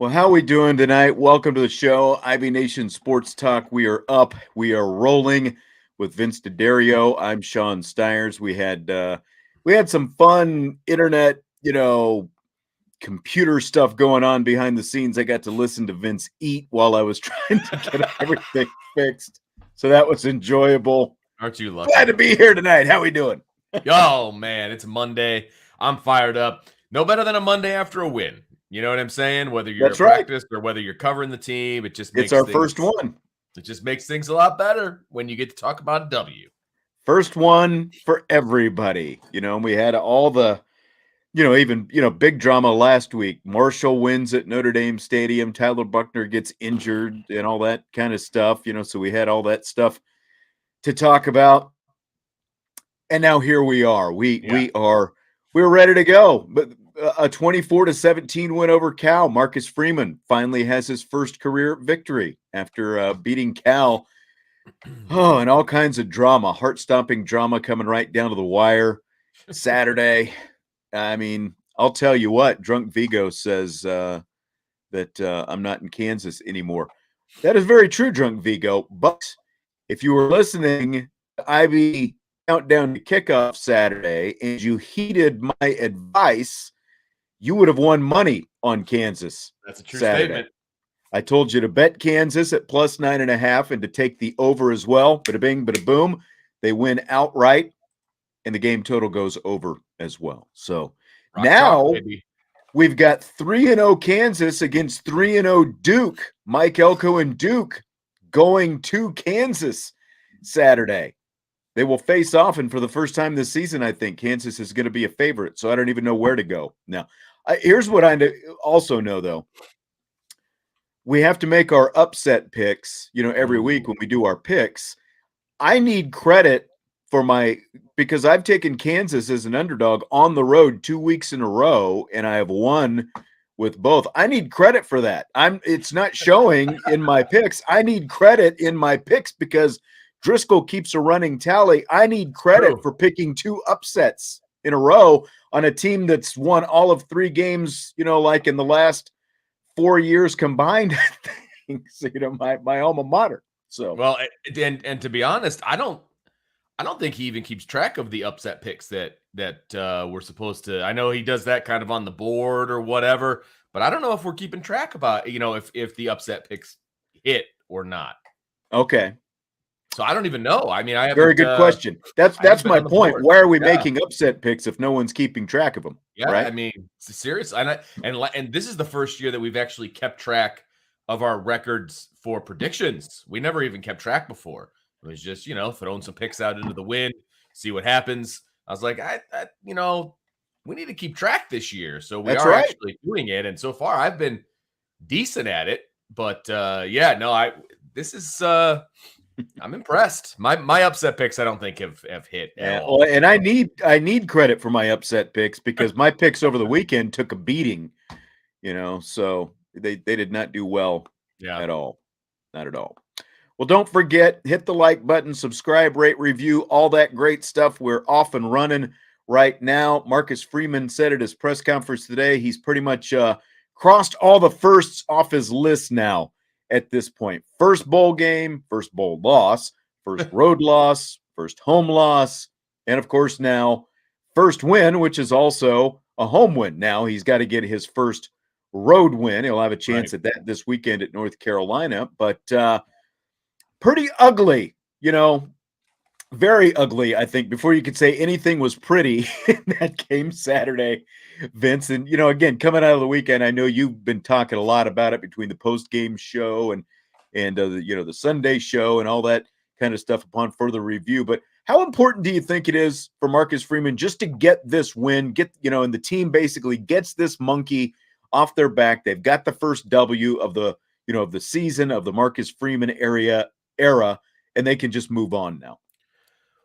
Well, how we doing tonight? Welcome to the show, IB Nation Sports Talk. We are up. We are rolling with Vince D'Addario. I'm Sean Stiers. We had some fun internet, computer stuff going on behind the scenes. I got to listen to Vince eat while I was trying to get everything fixed, so that was enjoyable. Aren't you lucky? Glad to be here tonight. How we doing? Oh man, it's Monday. I'm fired up. No better than a Monday after a win. You know what I'm saying? Whether you're That's at right. practice or whether you're covering the team, it just It's makes our things, first one. It just makes things a lot better when you get to talk about a W. First one for everybody. And we had all the, big drama last week. Marshall wins at Notre Dame Stadium. Tyler Buckner gets injured and all that kind of stuff. So we had all that stuff to talk about. And now here we are. We're ready to go. But a 24-17 win over Cal. Marcus Freeman finally has his first career victory after beating Cal. Oh, and all kinds of drama, heart-stopping drama coming right down to the wire. Saturday. I mean, I'll tell you what, Drunk Vigo says that I'm not in Kansas anymore. That is very true, Drunk Vigo. But if you were listening to IB Countdown to Kickoff Saturday and you heeded my advice, you would have won money on Kansas. That's a true Saturday. statement. I told you to bet Kansas at plus 9.5 and to take the over as well. Bada bing, bada boom. They win outright, and the game total goes over as well. So Rock now chalk, baby. We've got 3-0 Kansas against 3-0 Duke. Mike Elko and Duke going to Kansas Saturday. They will face off, and for the first time this season, I think Kansas is going to be a favorite, so I don't even know where to go. Now, here's what I also know, though. We have to make our upset picks, every week when we do our picks. I need credit for because I've taken Kansas as an underdog on the road 2 weeks in a row, and I have won with both. I need credit for that. It's not showing in my picks. I need credit in my picks because Driscoll keeps a running tally. I need credit for picking 2 upsets in a row on a team that's won all of 3 games, like in the last 4 years combined. So, my alma mater. So well, and to be honest, I don't think he even keeps track of the upset picks that we're supposed to. I know he does that kind of on the board or whatever, but I don't know if we're keeping track about, if the upset picks hit or not. Okay. So I don't even know. I mean, I have very good question. That's my point. Board. Why are we making upset picks if no one's keeping track of them? Yeah, right? I mean, it's serious. And this is the first year that we've actually kept track of our records for predictions. We never even kept track before. It was just, throwing some picks out into the wind, see what happens. I was like, we need to keep track this year. So we are actually doing it. And so far I've been decent at it. But I'm impressed. My upset picks I don't think have hit at all. And I need credit for my upset picks because my picks over the weekend took a beating, so they did not do well at all. Not at all. Well, don't forget, hit the like button, subscribe, rate, review, all that great stuff. We're off and running right now. Marcus Freeman said at his press conference today, he's pretty much crossed all the firsts off his list now at this point. First bowl game, first bowl loss, first road loss, first home loss, and of course now first win, which is also a home win. Now he's got to get his first road win. He'll have a chance at that this weekend at North Carolina, but pretty ugly, very ugly, I think, before you could say anything was pretty in that game Saturday, Vince. And, again, coming out of the weekend, I know you've been talking a lot about it between the post-game show and the Sunday show and all that kind of stuff upon further review. But how important do you think it is for Marcus Freeman just to get this win, and the team basically gets this monkey off their back? They've got the first W of the season of the Marcus Freeman era, and they can just move on now.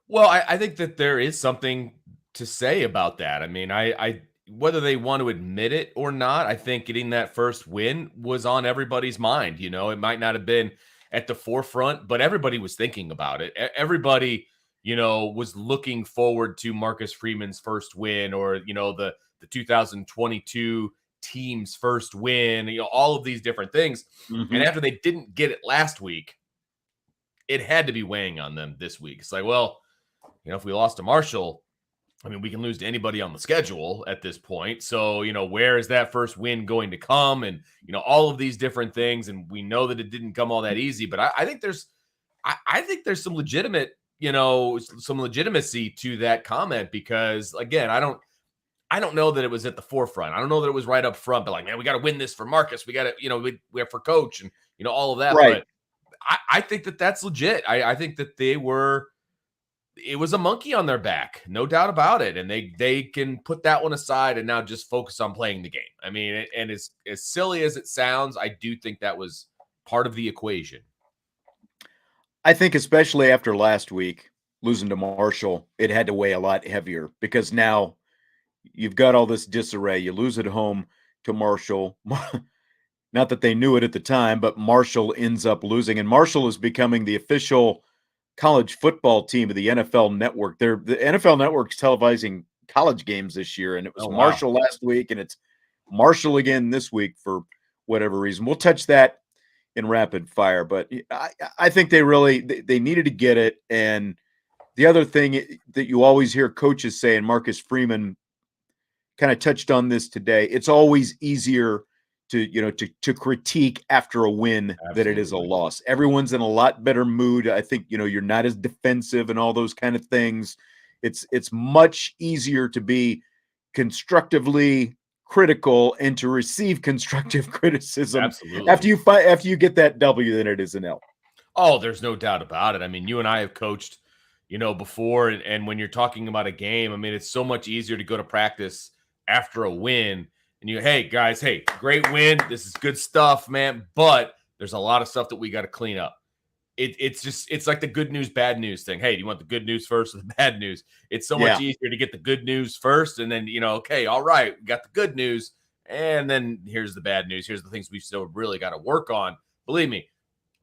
Well, I think that there is something to say about that. I mean, I whether they want to admit it or not, I think getting that first win was on everybody's mind. It might not have been at the forefront, but everybody was thinking about it. Everybody, was looking forward to Marcus Freeman's first win or, the 2022 team's first win, all of these different things. Mm-hmm. And after they didn't get it last week, it had to be weighing on them this week. It's like, well, if we lost to Marshall, I mean, we can lose to anybody on the schedule at this point. So, where is that first win going to come? And, all of these different things. And we know that it didn't come all that easy, but I think there's some legitimate, some legitimacy to that comment, because again, I don't know that it was at the forefront. I don't know that it was right up front, but like, man, we got to win this for Marcus. We got to, we have for coach and, all of that. Right. But I think that that's legit. I think that it was a monkey on their back, no doubt about it. And they can put that one aside and now just focus on playing the game. I mean, and as silly as it sounds, I do think that was part of the equation. I think especially after last week, losing to Marshall, it had to weigh a lot heavier, because now you've got all this disarray. You lose at home to Marshall. Not that they knew it at the time, but Marshall ends up losing. And Marshall is becoming the official college football team of the NFL Network. The NFL Network's televising college games this year, and it was Marshall last week, and it's Marshall again this week for whatever reason. We'll touch that in rapid fire, but I think they needed to get it. And the other thing that you always hear coaches say, and Marcus Freeman kind of touched on this today, it's always easier to critique after a win than it is a loss. Everyone's in a lot better mood. I think, you're not as defensive and all those kind of things. It's much easier to be constructively critical and to receive constructive criticism after you get that W than it is an L. Oh, there's no doubt about it. I mean, you and I have coached, before, and when you're talking about a game, I mean, it's so much easier to go to practice after a win and hey guys, great win. This is good stuff, man. But there's a lot of stuff that we got to clean up. It's like the good news, bad news thing. Hey, do you want the good news first or the bad news? It's so much easier to get the good news first. And then, okay, all right, we got the good news. And then here's the bad news. Here's the things we still really got to work on. Believe me,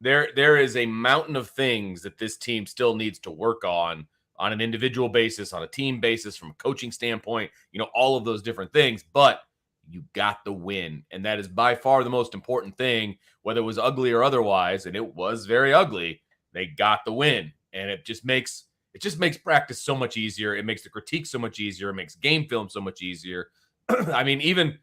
there is a mountain of things that this team still needs to work on an individual basis, on a team basis, from a coaching standpoint, all of those different things. But you got the win, and that is by far the most important thing, whether it was ugly or otherwise, and it was very ugly. They got the win, and it just makes practice so much easier. It makes the critique so much easier. It makes game film so much easier. I mean, even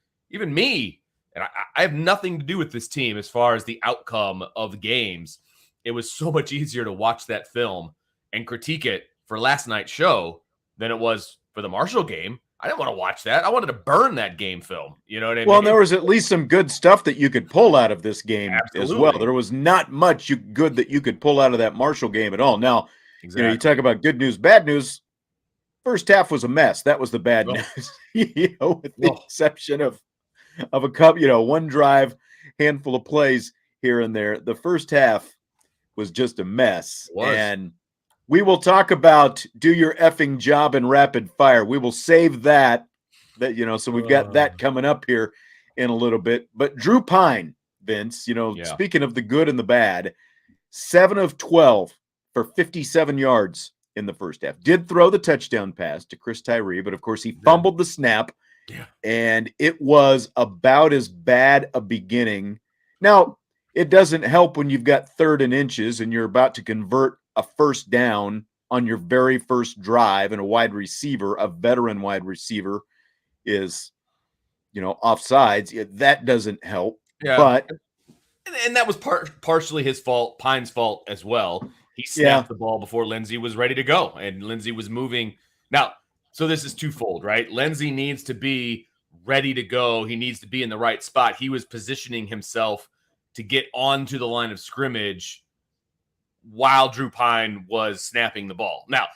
me, and I have nothing to do with this team as far as the outcome of games. It was so much easier to watch that film and critique it for last night's show than it was for the Marshall game. I didn't want to watch that. I wanted to burn that game film. You know what I mean? Well, there was at least some good stuff that you could pull out of this game as well. There was not much good that you could pull out of that Marshall game at all. Now, you talk about good news, bad news. First half was a mess. That was the bad news. With the exception of a couple, one drive, handful of plays here and there. The first half was just a mess. And we will talk about do your effing job in rapid fire. We will save that, so we've got that coming up here in a little bit. But Drew Pyne, Vince, speaking of the good and the bad, 7 of 12 for 57 yards in the first half. Did throw the touchdown pass to Chris Tyree, but of course he fumbled the snap, and it was about as bad a beginning. Now, it doesn't help when you've got 3rd and inches and you're about to convert a first down on your very first drive, and a veteran wide receiver is, offsides. That doesn't help. Yeah. But and that was partially his fault, Pyne's fault as well. He snapped the ball before Lindsey was ready to go, and Lindsey was moving. Now, so this is twofold, right? Lindsey needs to be ready to go. He needs to be in the right spot. He was positioning himself to get onto the line of scrimmage while Drew Pyne was snapping the ball. Now,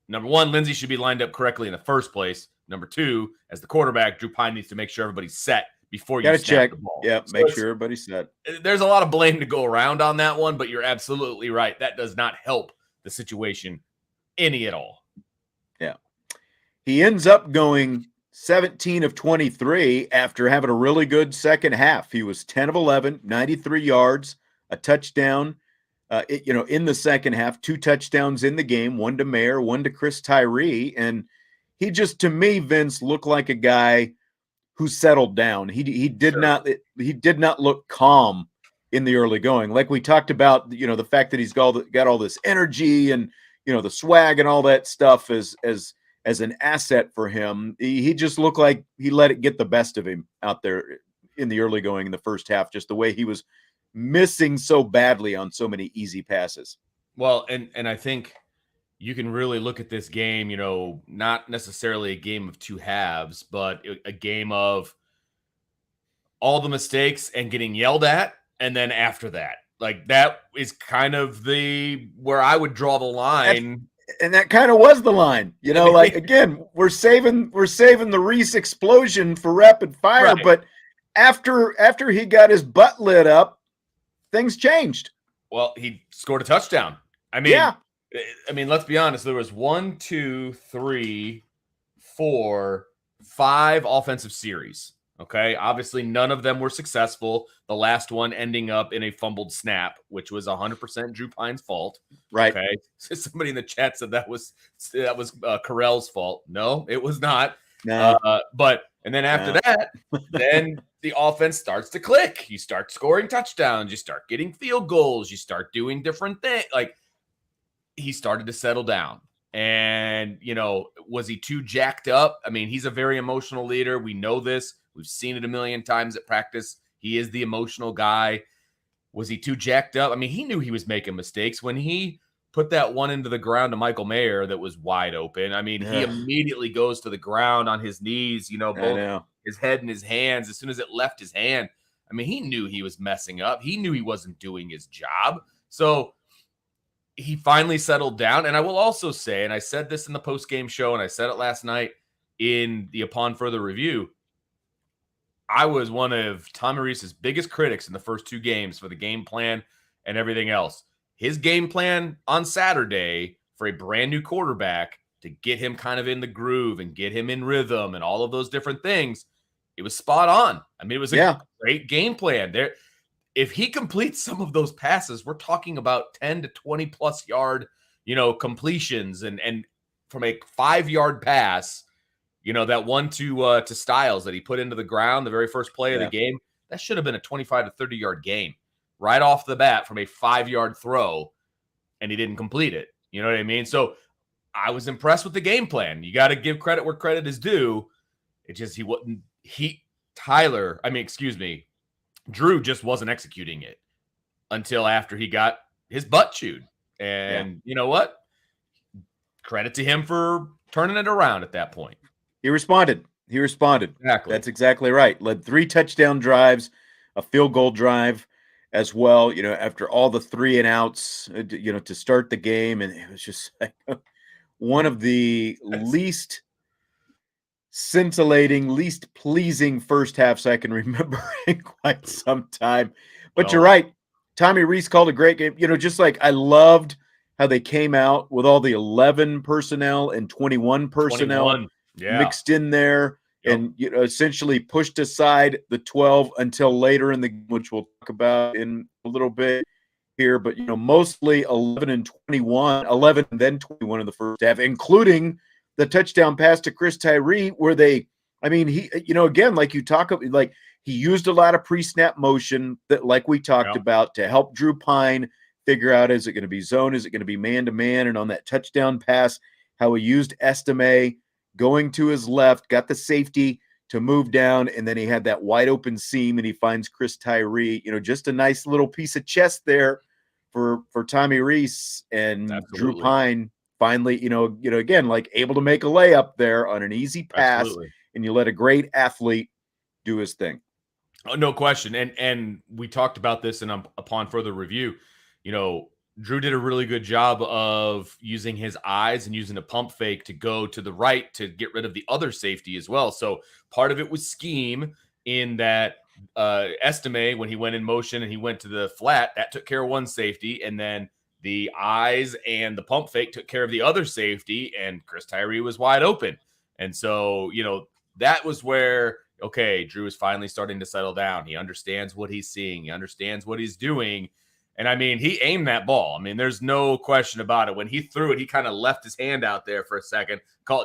number one, Lindsey should be lined up correctly in the first place. Number two, as the quarterback, Drew Pyne needs to make sure everybody's set before you snap the ball. Yeah, so make sure everybody's set. There's a lot of blame to go around on that one, but you're absolutely right. That does not help the situation any at all. Yeah. He ends up going 17 of 23 after having a really good second half. He was 10 of 11, 93 yards, a touchdown. In the second half, 2 touchdowns in the game, 1 to Mayer, 1 to Chris Tyree. And he just, to me, Vince, looked like a guy who settled down. He did not look calm in the early going. Like we talked about, the fact that he's got all this energy and the swag and all that stuff as an asset for him. He just looked like he let it get the best of him out there in the early going in the first half, just the way he was missing so badly on so many easy passes. Well, and I think you can really look at this game, not necessarily a game of two halves, but a game of all the mistakes and getting yelled at. And then after that, like that is kind of where I would draw the line. And that kind of was the line, like, again, we're saving the Reese explosion for rapid fire. Right. But after he got his butt lit up, things changed. Well, he scored a touchdown. I mean, let's be honest. There was 1, 2, 3, 4, 5 offensive series. Okay. Obviously, none of them were successful. The last one ending up in a fumbled snap, which was 100% Drew Pyne's fault. Right. Okay. So somebody in the chat said that was Carell's fault. No, it was not. No. And then after that, then the offense starts to click. You start scoring touchdowns. You start getting field goals. You start doing different things. Like, he started to settle down. And, was he too jacked up? I mean, he's a very emotional leader. We know this. We've seen it a million times at practice. He is the emotional guy. Was he too jacked up? I mean, he knew he was making mistakes when he put that one into the ground to Michael Mayer that was wide open. I mean, he immediately goes to the ground on his knees, both his head and his hands. As soon as it left his hand, I mean, he knew he was messing up. He knew he wasn't doing his job. So he finally settled down. And I will also say, and I said this in the post-game show, and I said it last night in the Upon Further Review, I was one of Tommy Reese's biggest critics in the first 2 games for the game plan and everything else. His game plan on Saturday for a brand new quarterback to get him kind of in the groove and get him in rhythm and all of those different things, it was spot on. I mean, it was a great game plan. If he completes some of those passes, we're talking about 10 to 20 plus yard, completions and from a 5-yard pass, that one to Styles that he put into the ground, the very first play of the game, that should have been a 25 to 30 yard game right off the bat from a 5-yard throw, and he didn't complete it. You know what I mean? So I was impressed with the game plan. You got to give credit where credit is due. It just, Drew just wasn't executing it until after he got his butt chewed. And you know what? Credit to him for turning it around at that point. He responded. Exactly. That's exactly right. Led 3 touchdown drives, a field goal drive as well, after all the 3 and outs, to start the game. And it was just like one of the least scintillating, least pleasing first halves I can remember in quite some time. But you're right. Tommy Reese called a great game. Just like I loved how they came out with all the 11 personnel and 21 personnel mixed in there, and essentially pushed aside the 12 until later in the game, which we'll talk about in a little bit here. But mostly 11 and 21, 11 and then 21 in the first half, including the touchdown pass to Chris Tyree, where he, again, like you talk about, like he used a lot of pre-snap motion that, like we talked about, to help Drew Pyne figure out, is it going to be zone? Is it going to be man-to-man? And on that touchdown pass, how he used Estime going to his left, got the safety to move down, and then he had that wide open seam, and he finds Chris Tyree. Just a nice little piece of chess there for Tommy Reese, and Drew Pyne finally, again, like able to make a layup there on an easy pass, and you let a great athlete do his thing. Oh, no question. And we talked about this in Upon Further Review. Drew did a really good job of using his eyes and using a pump fake to go to the right to get rid of the other safety as well. So part of it was scheme in that Estime, when he went in motion and he went to the flat, that took care of one safety. And then the eyes and the pump fake took care of the other safety, and Chris Tyree was wide open. And so, that was where, Drew is finally starting to settle down. He understands what he's seeing. He understands what he's doing. And he aimed that ball. There's no question about it. When he threw it, he kind of left his hand out there for a second,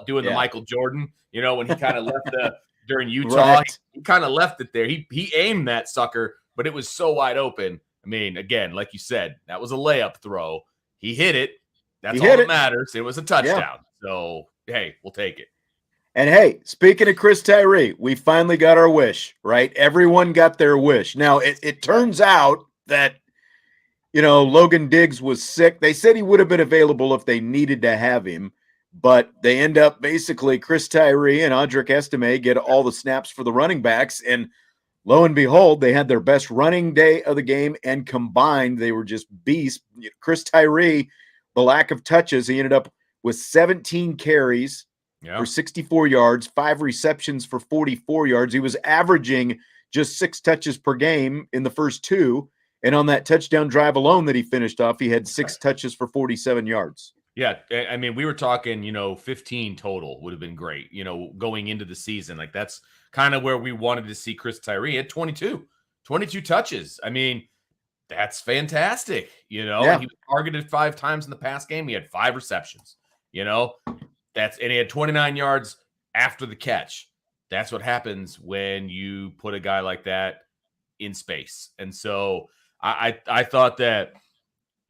doing the Michael Jordan, when he kind of left during Utah. Right. He kind of left it there. He aimed that sucker, but it was so wide open. I mean, again, like you said, that was a layup throw. He hit it. That's all that matters. It was a touchdown. Yeah. So, hey, we'll take it. And hey, speaking of Chris Tyree, we finally got our wish, right? Everyone got their wish. Now, it turns out that, Logan Diggs was sick. They said he would have been available if they needed to have him, but they end up basically Chris Tyree and Audric Estime get all the snaps for the running backs. And lo and behold, they had their best running day of the game, and combined, they were just beasts. Chris Tyree, the lack of touches, he ended up with 17 carries for 64 yards, 5 receptions for 44 yards. He was averaging just 6 touches per game in the first 2. And on that touchdown drive alone that he finished off, he had 6 touches for 47 yards. Yeah. I mean, we were talking, 15 total would have been great, going into the season. Like, that's kind of where we wanted to see Chris Tyree at 22 touches. I mean, that's fantastic. He was targeted 5 times in the pass game. He had 5 receptions, and he had 29 yards after the catch. That's what happens when you put a guy like that in space. And so I thought that,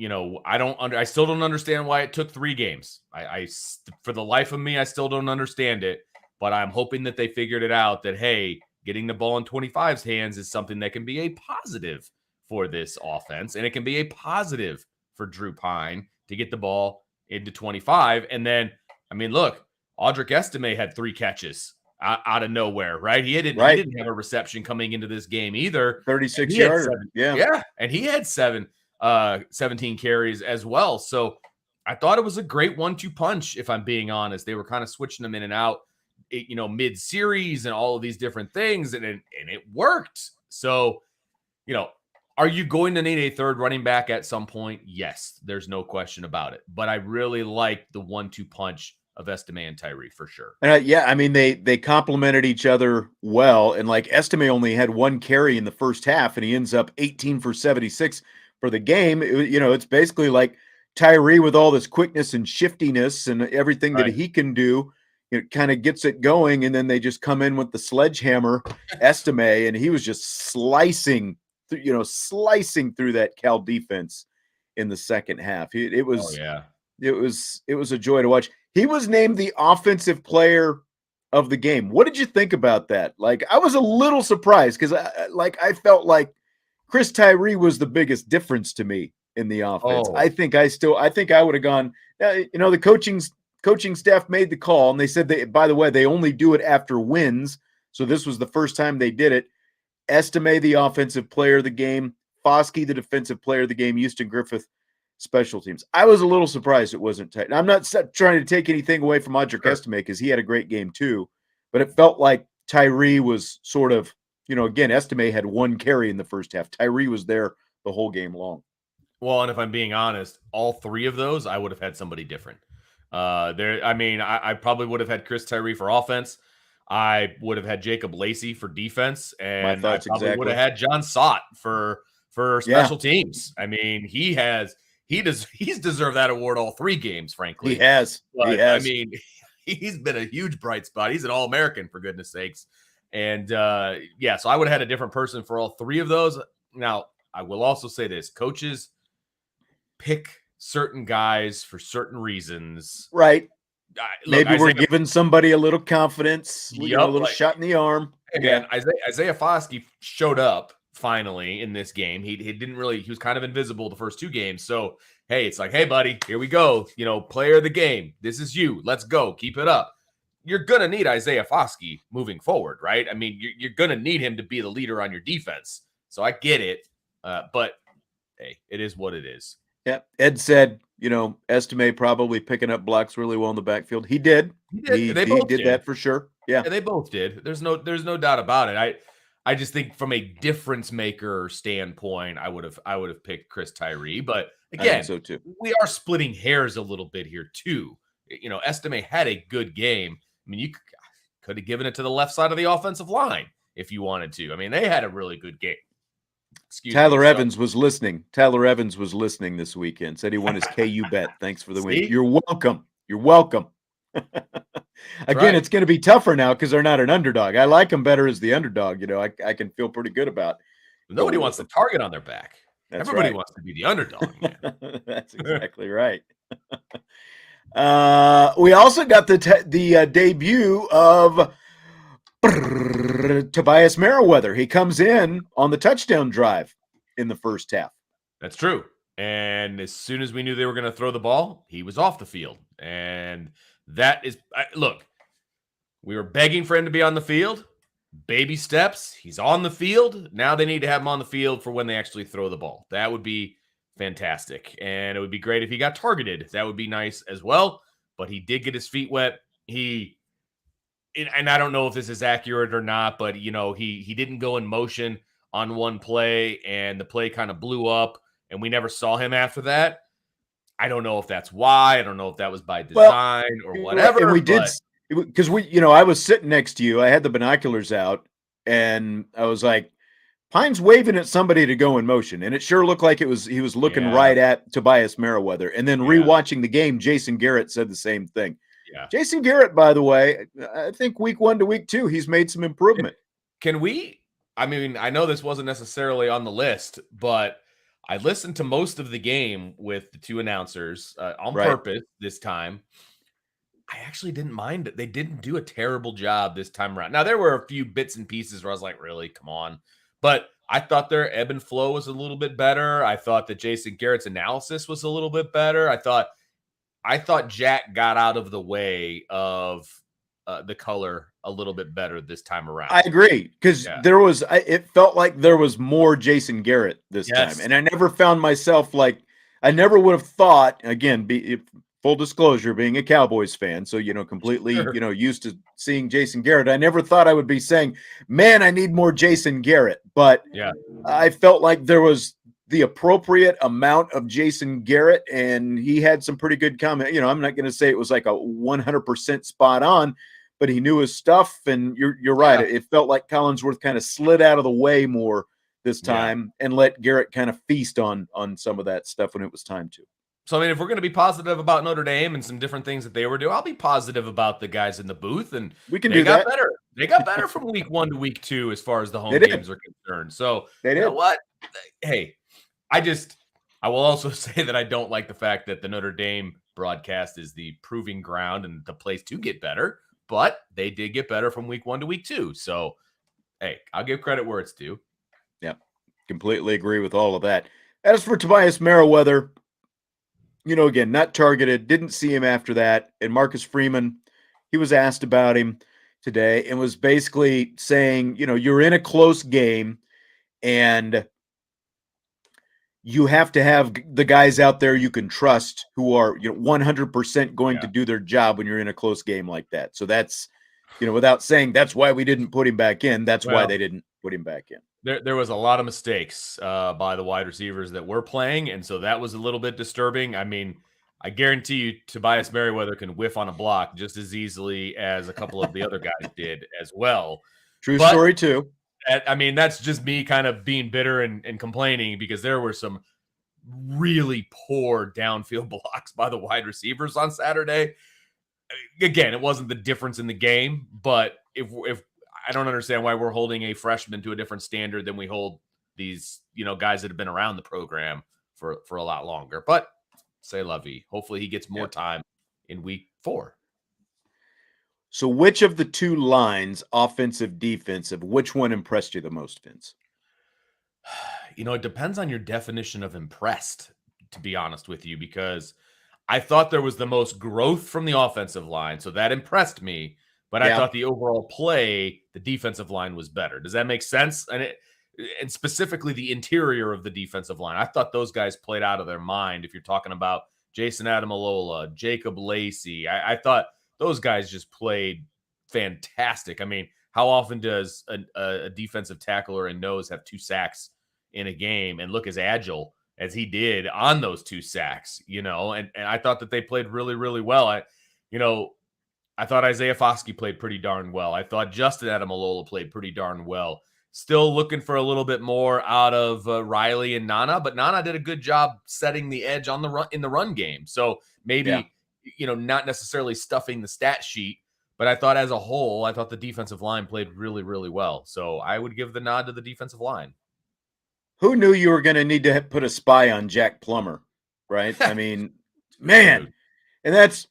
I still don't understand why it took 3 games. I for the life of me, I still don't understand it, but I'm hoping that they figured it out that, hey, getting the ball in 25's hands is something that can be a positive for this offense. And it can be a positive for Drew Pyne to get the ball into 25. And then, I mean, look, Audric Estime had 3 catches out of nowhere, right? He didn't have a reception coming into this game either. 36 yards. Yeah. And he had 17 carries as well. So I thought it was a great 1-2 punch, if I'm being honest. They were kind of switching them in and out, mid-series and all of these different things, and it worked. So, are you going to need a third running back at some point? Yes, there's no question about it. But I really like the 1-2 punch of Estime and Tyree for sure. I mean, they complemented each other well. And like Estime only had 1 carry in the first half, and he ends up 18 for 76 for the game. It's basically like Tyree with all this quickness and shiftiness and everything that he can do. It kind of gets it going, and then they just come in with the sledgehammer, Estime, and he was just slicing through that Cal defense in the second half. It was a joy to watch. He was named the offensive player of the game. What did you think about that? Like, I was a little surprised because I felt like Chris Tyree was the biggest difference to me in the offense. I think I would have gone. The coaching staff made the call, and they said by the way, they only do it after wins. So this was the first time they did it. Estime, the offensive player of the game. Foskey, the defensive player of the game. Houston Griffith, special teams. I was a little surprised it wasn't tight. And I'm not trying to take anything away from Audric Estime because he had a great game too, but it felt like Tyree was sort of, again, Estime had 1 carry in the first half. Tyree was there the whole game long. Well, and if I'm being honest, all 3 of those, I would have had somebody different. I probably would have had Chris Tyree for offense. I would have had Jacob Lacey for defense, and I probably would have had John Sott for special teams. I mean, he's deserved that award all 3 games, frankly. He has. I mean, he's been a huge bright spot. He's an All-American, for goodness sakes. And so I would have had a different person for all 3 of those. Now, I will also say this: coaches pick certain guys for certain reasons. Right. Maybe we're giving somebody a little confidence, a little shot in the arm. Again, Isaiah Foskey showed up finally in this game. He was kind of invisible the first 2 games. So, hey, it's like, hey, buddy, here we go. Player of the game. This is you. Let's go. Keep it up. You're going to need Isaiah Foskey moving forward, right? I mean, you're going to need him to be the leader on your defense. So I get it. But, hey, it is what it is. Yeah. Ed said, Estime probably picking up blocks really well in the backfield. He did. He did that for sure. Yeah, they both did. There's no doubt about it. I just think from a difference maker standpoint, I would have picked Chris Tyree. But again, so too. We are splitting hairs a little bit here too. Estime had a good game. I mean, you could have given it to the left side of the offensive line if you wanted to. I mean, they had a really good game. Tyler Evans was listening. Tyler Evans was listening this weekend. Said he won his KU bet. Thanks for the win. You're welcome. Again, It's going to be tougher now because they're not an underdog. I like them better as the underdog. You know, I can feel pretty good about. Nobody wants the target on their back. That's Everybody right. wants to be the underdog, man. That's exactly right. We also got the debut of Tobias Merriweather. He comes in on the touchdown drive in the first half. That's true. And as soon as we knew they were going to throw the ball, he was off the field. And that is, look, we were begging for him to be on the field. Baby steps. He's on the field. Now they need to have him on the field for when they actually throw the ball. That would be fantastic. And it would be great if he got targeted. That would be nice as well. But he did get his feet wet. And I don't know if this is accurate or not, but, you know, he didn't go in motion on one play, and the play kind of blew up, and we never saw him after that. I don't know if that's why. I don't know if that was by design or whatever. And we did, because I was sitting next to you. I had the binoculars out, and I was like, Pyne's waving at somebody to go in motion, and it sure looked like he was looking right at Tobias Merriweather. And then rewatching the game, Jason Garrett said the same thing. Yeah. Jason Garrett, by the way, I think week 1 to week 2, he's made some improvement. Can we? I mean, I know this wasn't necessarily on the list, but I listened to most of the game with the two announcers on purpose this time. I actually didn't mind it. They didn't do a terrible job this time around. Now, there were a few bits and pieces where I was like, really? Come on. But I thought their ebb and flow was a little bit better. I thought that Jason Garrett's analysis was a little bit better. I thought Jack got out of the way of the color a little bit better this time around. I agree, because it felt like there was more Jason Garrett this time. And I never found myself I never would have thought, again, full disclosure, being a Cowboys fan, so, completely, used to seeing Jason Garrett. I never thought I would be saying, man, I need more Jason Garrett. But I felt like there was the appropriate amount of Jason Garrett, and he had some pretty good comment. I'm not going to say it was like a 100% spot on, but he knew his stuff. And you're right. Yeah. It felt like Collinsworth kind of slid out of the way more this time and let Garrett kind of feast on some of that stuff when it was time to. So, I mean, if we're going to be positive about Notre Dame and some different things that they were doing, I'll be positive about the guys in the booth. And we can do that. Better. They got better from week 1 to week 2 as far as the home games are concerned. So, they did. You know what? Hey, I will also say that I don't like the fact that the Notre Dame broadcast is the proving ground and the place to get better, but they did get better from week 1 to week 2. So, hey, I'll give credit where it's due. Yeah, completely agree with all of that. As for Tobias Merriweather, again, not targeted, didn't see him after that. And Marcus Freeman, he was asked about him today and was basically saying, you're in a close game and you have to have the guys out there you can trust who are 100% going to do their job when you're in a close game like that. So that's, without saying that's why we didn't put him back in, that's why they didn't put him back in. There was a lot of mistakes by the wide receivers that were playing, and so that was a little bit disturbing. I mean, I guarantee you Tobias Merriweather can whiff on a block just as easily as a couple of the other guys did as well. True story, too. I mean, that's just me kind of being bitter and complaining because there were some really poor downfield blocks by the wide receivers on Saturday. Again, it wasn't the difference in the game, but if I don't understand why we're holding a freshman to a different standard than we hold these, guys that have been around the program for a lot longer. But say la vie. Hopefully he gets more time in week 4. So which of the two lines, offensive, defensive, which one impressed you the most, Vince? It depends on your definition of impressed, to be honest with you, because I thought there was the most growth from the offensive line. So that impressed me. But I thought the overall play, the defensive line was better. Does that make sense? And specifically the interior of the defensive line. I thought those guys played out of their mind. If you're talking about Jason Adamalola, Jacob Lacey, I thought those guys just played fantastic. I mean, how often does a defensive tackle or a nose have 2 sacks in a game and look as agile as he did on those 2 sacks, And I thought that they played really, really well. I thought Isaiah Foskey played pretty darn well. I thought Justin Adamalola played pretty darn well. Still looking for a little bit more out of Riley and Nana, but Nana did a good job setting the edge on in the run game. So maybe not necessarily stuffing the stat sheet, but I thought as a whole, I thought the defensive line played really, really well. So I would give the nod to the defensive line. Who knew you were going to need to put a spy on Jack Plummer, right? I mean, man, and that's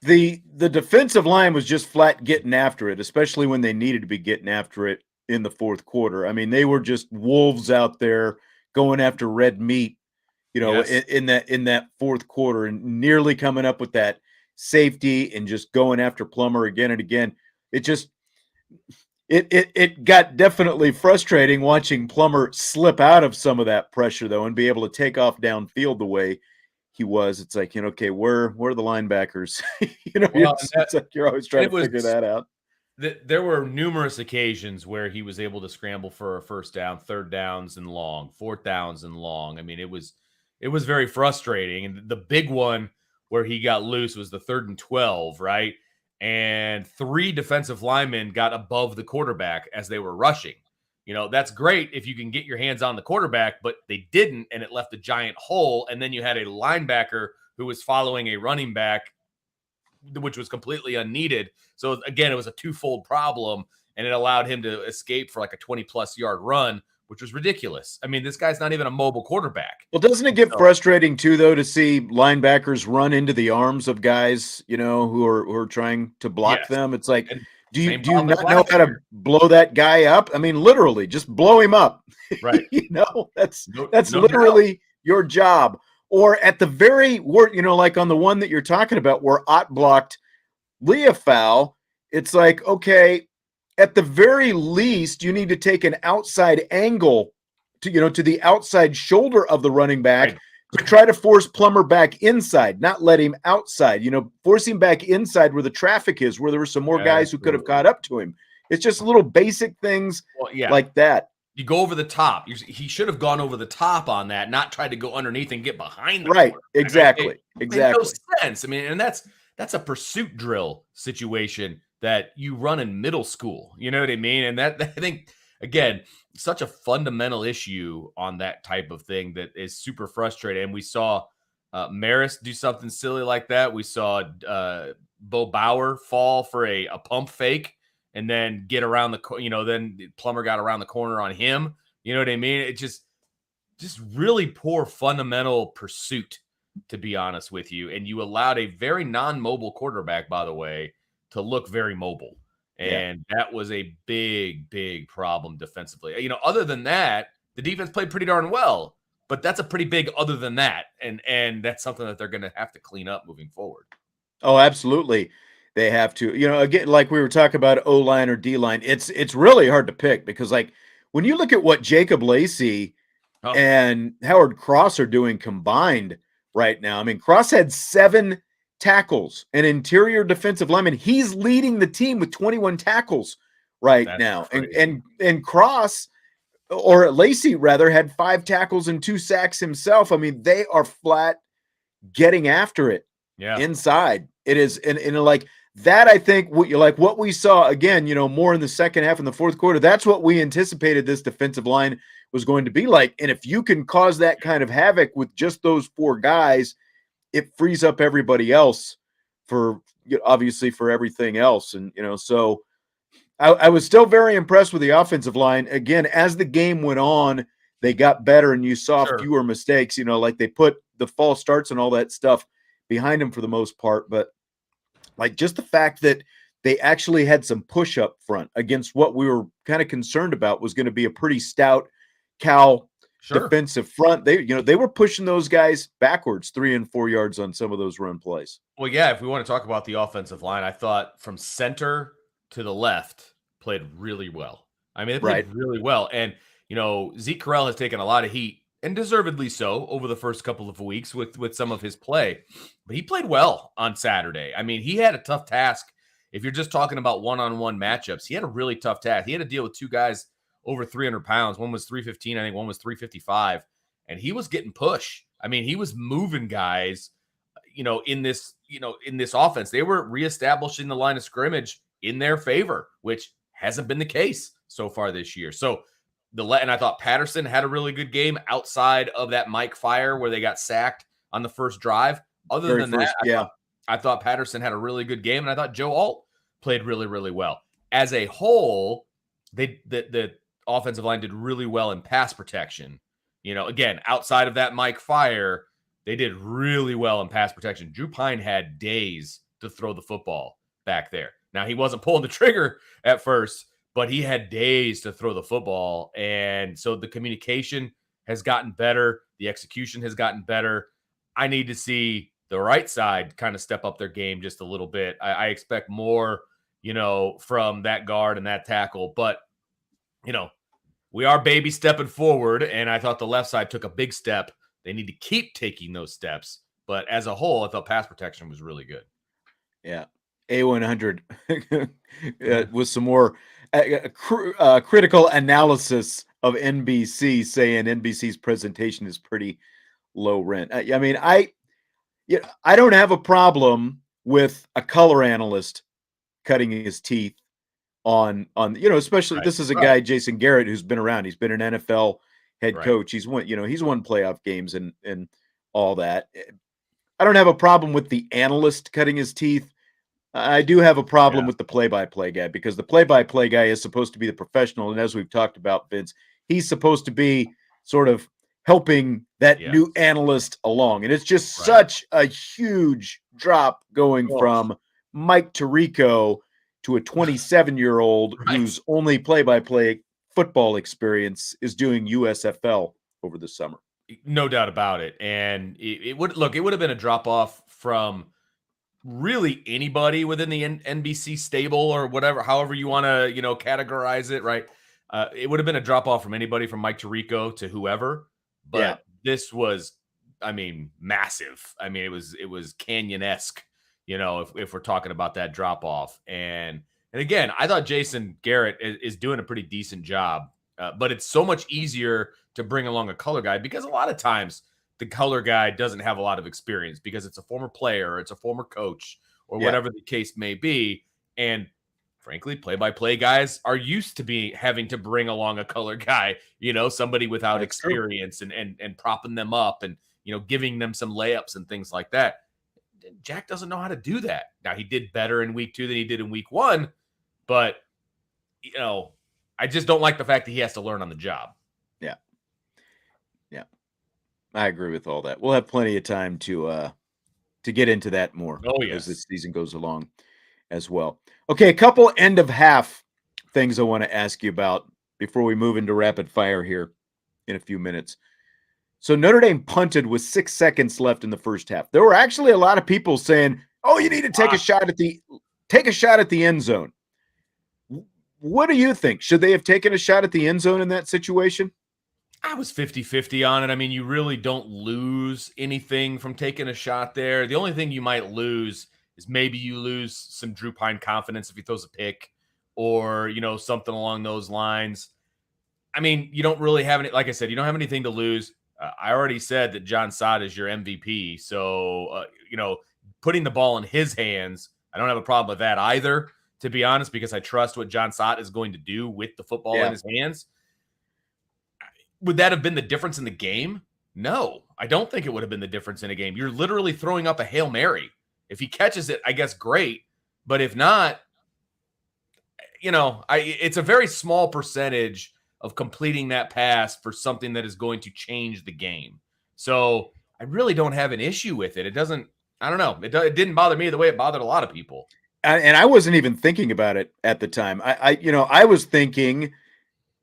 the defensive line was just flat getting after it, especially when they needed to be getting after it in the fourth quarter. I mean, they were just wolves out there going after red meat, Yes. in that fourth quarter, and nearly coming up with that safety and just going after Plummer again and again. It just it got definitely frustrating watching Plummer slip out of some of that pressure though and be able to take off downfield the way he was. It's like, okay, where are the linebackers? It's like you're always trying to figure that out. There were numerous occasions where he was able to scramble for a first down, third downs and long, fourth downs and long. I mean, it was very frustrating. And the big one where he got loose was the 3rd and 12, right? And 3 defensive linemen got above the quarterback as they were rushing. That's great if you can get your hands on the quarterback, but they didn't, and it left a giant hole. And then you had a linebacker who was following a running back, which was completely unneeded. So again, it was a twofold problem, and it allowed him to escape for like a 20-plus yard run, which was ridiculous. I mean, this guy's not even a mobile quarterback. Well, doesn't it get frustrating too, though, to see linebackers run into the arms of guys, who are trying to block them? It's like, do you not know how to blow that guy up? I mean, literally, just blow him up. Right. That's literally your job. Or at the very worst, like on the one that you're talking about where Ott blocked Leofow, it's like, okay, at the very least, you need to take an outside angle to the outside shoulder of the running back to try to force Plummer back inside, not let him outside, force him back inside where the traffic is, where there were some more guys who could have caught up to him. It's just little basic things like that. You go over the top. He should have gone over the top on that, not tried to go underneath and get behind the right. corner. Exactly. Exactly. It no sense. I mean, and that's a pursuit drill situation that you run in middle school. You know what I mean? And that, I think, again, such a fundamental issue on that type of thing that is super frustrating. And we saw Maris do something silly like that. We saw Bo Bauer fall for a pump fake and then get around then Plummer got around the corner on him. You know what I mean? It just really poor fundamental pursuit, to be honest with you. And you allowed a very non-mobile quarterback, by the way, to look very mobile. And that was a big, big problem defensively. Other than that, the defense played pretty darn well, but that's a pretty big other than that. And that's something that they're going to have to clean up moving forward. Oh, absolutely. They have to. Again, like we were talking about O-line or D-line, it's really hard to pick because, like, when you look at what Jacob Lacey and Howard Cross are doing combined right now, I mean, Cross had 7 tackles, an interior defensive lineman. He's leading the team with 21 tackles now. And Cross, or Lacey rather, had 5 tackles and 2 sacks himself. I mean, they are flat getting after it inside. It is, and like that, I think what we saw again, more in the second half in the fourth quarter, that's what we anticipated this defensive line was going to be like. And if you can cause that kind of havoc with just those 4 guys, it frees up everybody else for obviously for everything else. And, so I was still very impressed with the offensive line. Again, as the game went on, they got better and you saw fewer mistakes, like they put the false starts and all that stuff behind them for the most part. But like just the fact that they actually had some push up front against what we were kind of concerned about was going to be a pretty stout Cal defensive front. They were pushing those guys backwards 3 and 4 yards on some of those run plays. Well, yeah, if we want to talk about the offensive line, I thought from center to the left played really well. I mean, they played really well. And, Zeke Correll has taken a lot of heat, and deservedly so, over the first couple of weeks with some of his play. But he played well on Saturday. I mean, he had a tough task. If you're just talking about one-on-one matchups, he had a really tough task. He had to deal with 2 guys over 300 pounds. One was 315. I think one was 355. And he was getting push. I mean, he was moving guys, in this offense. They were reestablishing the line of scrimmage in their favor, which hasn't been the case so far this year. So and I thought Patterson had a really good game outside of that Mike Fire where they got sacked on the first drive. Other than that, I thought Patterson had a really good game, and I thought Joe Alt played really, really well. As a whole, the offensive line did really well in pass protection. Again, outside of that Mike Fire, they did really well in pass protection. Drew Pyne had days to throw the football back there. Now, he wasn't pulling the trigger at first, but he had days to throw the football. And so the communication has gotten better. The execution has gotten better. I need to see the right side kind of step up their game just a little bit. I expect more, from that guard and that tackle. But, we are baby stepping forward, and I thought the left side took a big step. They need to keep taking those steps. But as a whole, I thought pass protection was really good. Yeah. A100 with some more critical analysis of NBC, saying NBC's presentation is pretty low rent. I mean, I don't have a problem with a color analyst cutting his teeth on especially right. This is a guy, Jason Garrett, who's been around. He's been an NFL head coach. He's won playoff games and all that. I don't have a problem with the analyst cutting his teeth. I do have a problem with the play-by-play guy, because the play-by-play guy is supposed to be the professional. And as we've talked about, Vince, he's supposed to be sort of helping that new analyst along. And it's just such a huge drop going from Mike Tirico to a 27-year-old whose only play-by-play football experience is doing USFL over the summer. No doubt about it. And it would have been a drop-off from really anybody within the NBC stable or whatever, however you want to, categorize it, right? It would have been a drop off from anybody from Mike Tirico to whoever, but this was, massive. It was Canyon-esque, if we're talking about that drop off. And again, I thought Jason Garrett is doing a pretty decent job, but it's so much easier to bring along a color guy, because a lot of times the color guy doesn't have a lot of experience because it's a former player, or it's a former coach, or whatever the case may be. And frankly, play-by-play guys are used to having to bring along a color guy, somebody without experience and propping them up and, giving them some layups and things like that. Jack doesn't know how to do that. Now, he did better in week 2 than he did in week 1, but, I just don't like the fact that he has to learn on the job. Yeah. Yeah. I agree with all that. We'll have plenty of time to get into that more as this season goes along as well. Okay, a couple end of half things I want to ask you about before we move into rapid fire here in a few minutes. So Notre Dame punted with 6 seconds left in the first half. There were actually a lot of people saying, "Oh, you need to take a shot at the end zone." What do you think? Should they have taken a shot at the end zone in that situation? I was 50-50 on it. You really don't lose anything from taking a shot there. The only thing you might lose is maybe you lose some Drew Pyne confidence if he throws a pick, or, something along those lines. You don't really have any, like I said, you don't have anything to lose. I already said that John Sott is your MVP. So, putting the ball in his hands, I don't have a problem with that either, to be honest, because I trust what John Sott is going to do with the football in his hands. Would that have been the difference in the game? No, I don't think it would have been the difference in a game. You're literally throwing up a Hail Mary. If he catches it, I guess great. But if not, it's a very small percentage of completing that pass for something that is going to change the game. So I really don't have an issue with it. It doesn't, I don't know. It didn't bother me the way it bothered a lot of people. And I wasn't even thinking about it at the time. I was thinking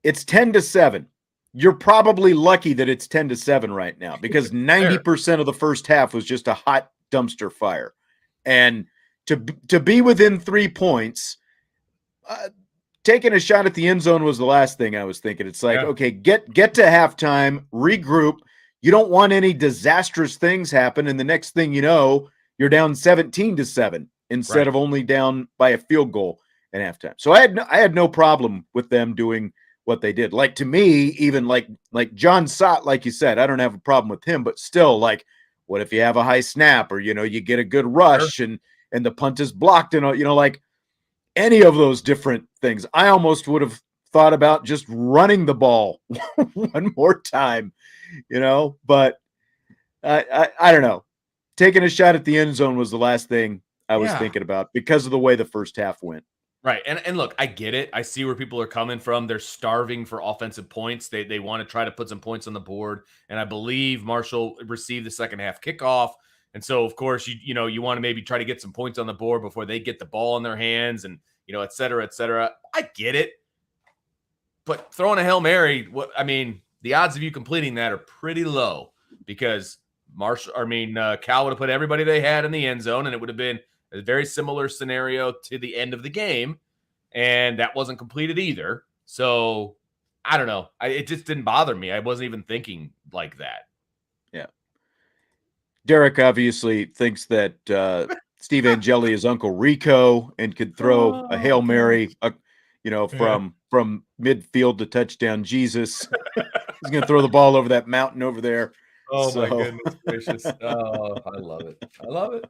it's 10-7. You're probably lucky that it's 10-7 right now, because 90% of the first half was just a hot dumpster fire. And to be within 3 points, taking a shot at the end zone was the last thing I was thinking. It's like, okay, get to halftime, regroup. You don't want any disastrous things happen, and the next thing you know, you're down 17-7 instead of only down by a field goal at halftime. So I had no problem with them doing what they did. Like, to me, even like John Sott, like you said, I don't have a problem with him, but still, like, what if you have a high snap, or, you get a good rush and the punt is blocked, and, like any of those different things. I almost would have thought about just running the ball one more time, but I don't know. taking a shot at the end zone was the last thing I was thinking about because of the way the first half went. Right. And look, I get it. I see where people are coming from. They're starving for offensive points. They want to try to put some points on the board. And I believe Marshall received the second half kickoff. And so, of course, you want to maybe try to get some points on the board before they get the ball in their hands and, et cetera, et cetera. I get it. But throwing a Hail Mary, the odds of you completing that are pretty low because Cal would have put everybody they had in the end zone, and it would have been a very similar scenario to the end of the game, and that wasn't completed either. So I don't know. It just didn't bother me. I wasn't even thinking like that. Yeah. Derek obviously thinks that Steve Angeli is Uncle Rico and could throw a Hail Mary, from midfield to touchdown. Jesus, he's going to throw the ball over that mountain over there. Oh, my goodness gracious. Oh, I love it. I love it.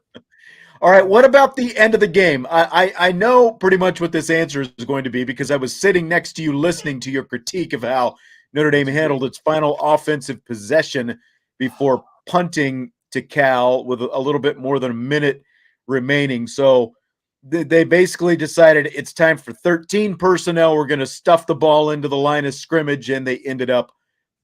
All right, what about the end of the game? I know pretty much what this answer is going to be because I was sitting next to you listening to your critique of how Notre Dame handled its final offensive possession before punting to Cal with a little bit more than a minute remaining. So they basically decided it's time for 13 personnel. We're going to stuff the ball into the line of scrimmage, and they ended up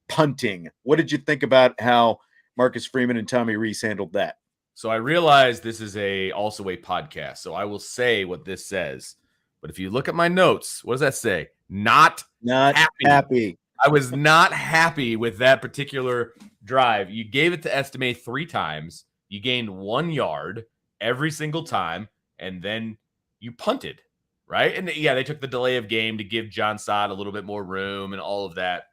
punting. What did you think about how Marcus Freeman and Tommy Rees handled that? So I realize this is also a podcast, so I will say what this says. But if you look at my notes, what does that say? Not happy. I was not happy with that particular drive. You gave it to Estime 3 times. You gained 1 yard every single time, and then you punted, right? And they took the delay of game to give John Sott a little bit more room and all of that.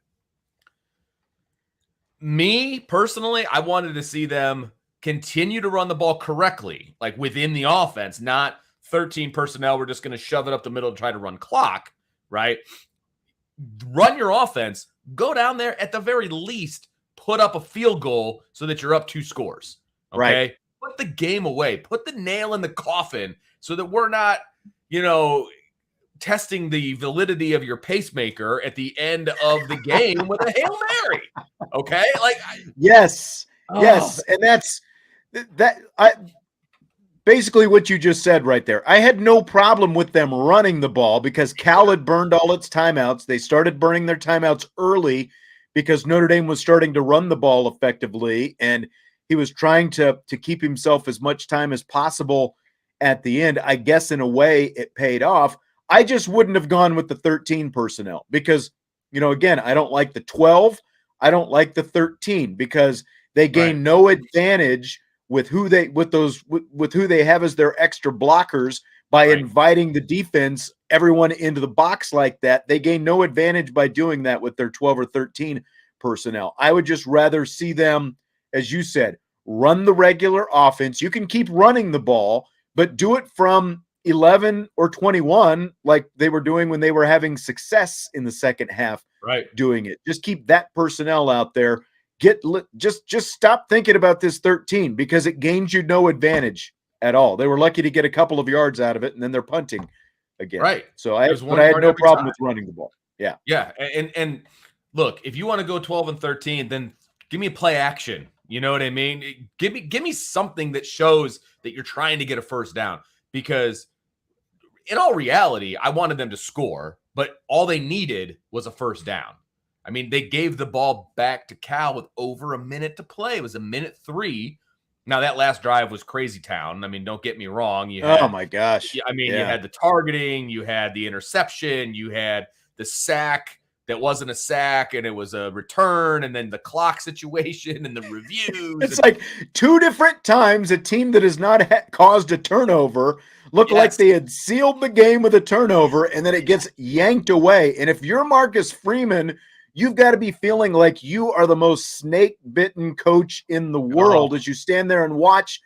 Me, personally, I wanted to see them continue to run the ball correctly, like within the offense, not 13 personnel. We're just going to shove it up the middle and try to run clock, right? Run your offense, go down there at the very least, put up a field goal so that you're up 2 scores, okay? Right. Put the game away, put the nail in the coffin so that we're not, testing the validity of your pacemaker at the end of the game with a Hail Mary, okay? Yes, and that's basically what you just said right there. I had no problem with them running the ball because Cal had burned all its timeouts. They started burning their timeouts early because Notre Dame was starting to run the ball effectively, and he was trying to keep himself as much time as possible at the end. I guess in a way it paid off. I just wouldn't have gone with the 13 personnel because, again, I don't like the 12. I don't like the 13 because they gain no advantage with who they have as their extra blockers by inviting the defense, everyone into the box like that. They gain no advantage by doing that with their 12 or 13 personnel. I would just rather see them, as you said, run the regular offense. You can keep running the ball, but do it from 11 or 21 like they were doing when they were having success in the second half doing it. Just keep that personnel out there. Just stop thinking about this 13 because it gains you no advantage at all. They were lucky to get a couple of yards out of it, and then they're punting again. Right. So I had no problem with running the ball. Yeah. Yeah. And look, if you want to go 12 and 13, then give me a play action. You know what I mean? Give me something that shows that you're trying to get a first down, because in all reality, I wanted them to score, but all they needed was a first down. I mean, they gave the ball back to Cal with over a minute to play. It was 1:03. Now, that last drive was crazy town. I mean, don't get me wrong. Oh, my gosh. I mean, you had the targeting, you had the interception, you had the sack that wasn't a sack, and it was a return, and then the clock situation and the reviews. It's like 2 different times a team that has not caused a turnover looked like they had sealed the game with a turnover, and then it gets yanked away. And if you're Marcus Freeman, you've got to be feeling like you are the most snake-bitten coach in the world as you stand there and watch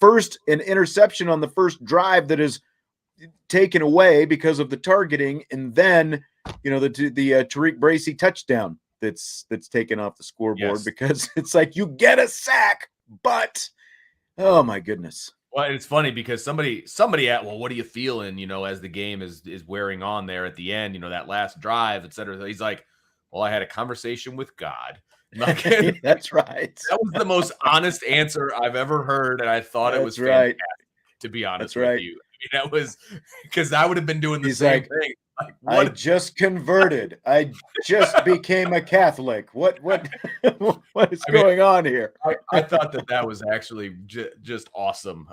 first an interception on the first drive that is taken away because of the targeting, and then the Tariq Bracy touchdown that's taken off the scoreboard because it's like you get a sack, but oh my goodness. Well, it's funny because somebody what are you feeling, as the game is wearing on there at the end, that last drive, et cetera. He's like, well, I had a conversation with God, Not kidding. That's right. That was the most honest answer I've ever heard, and I thought it was fantastic, to be honest with you. I mean, that was because I would have been doing the same thing. Like, I just converted. I just became a Catholic. What is going on here? I thought that was actually just awesome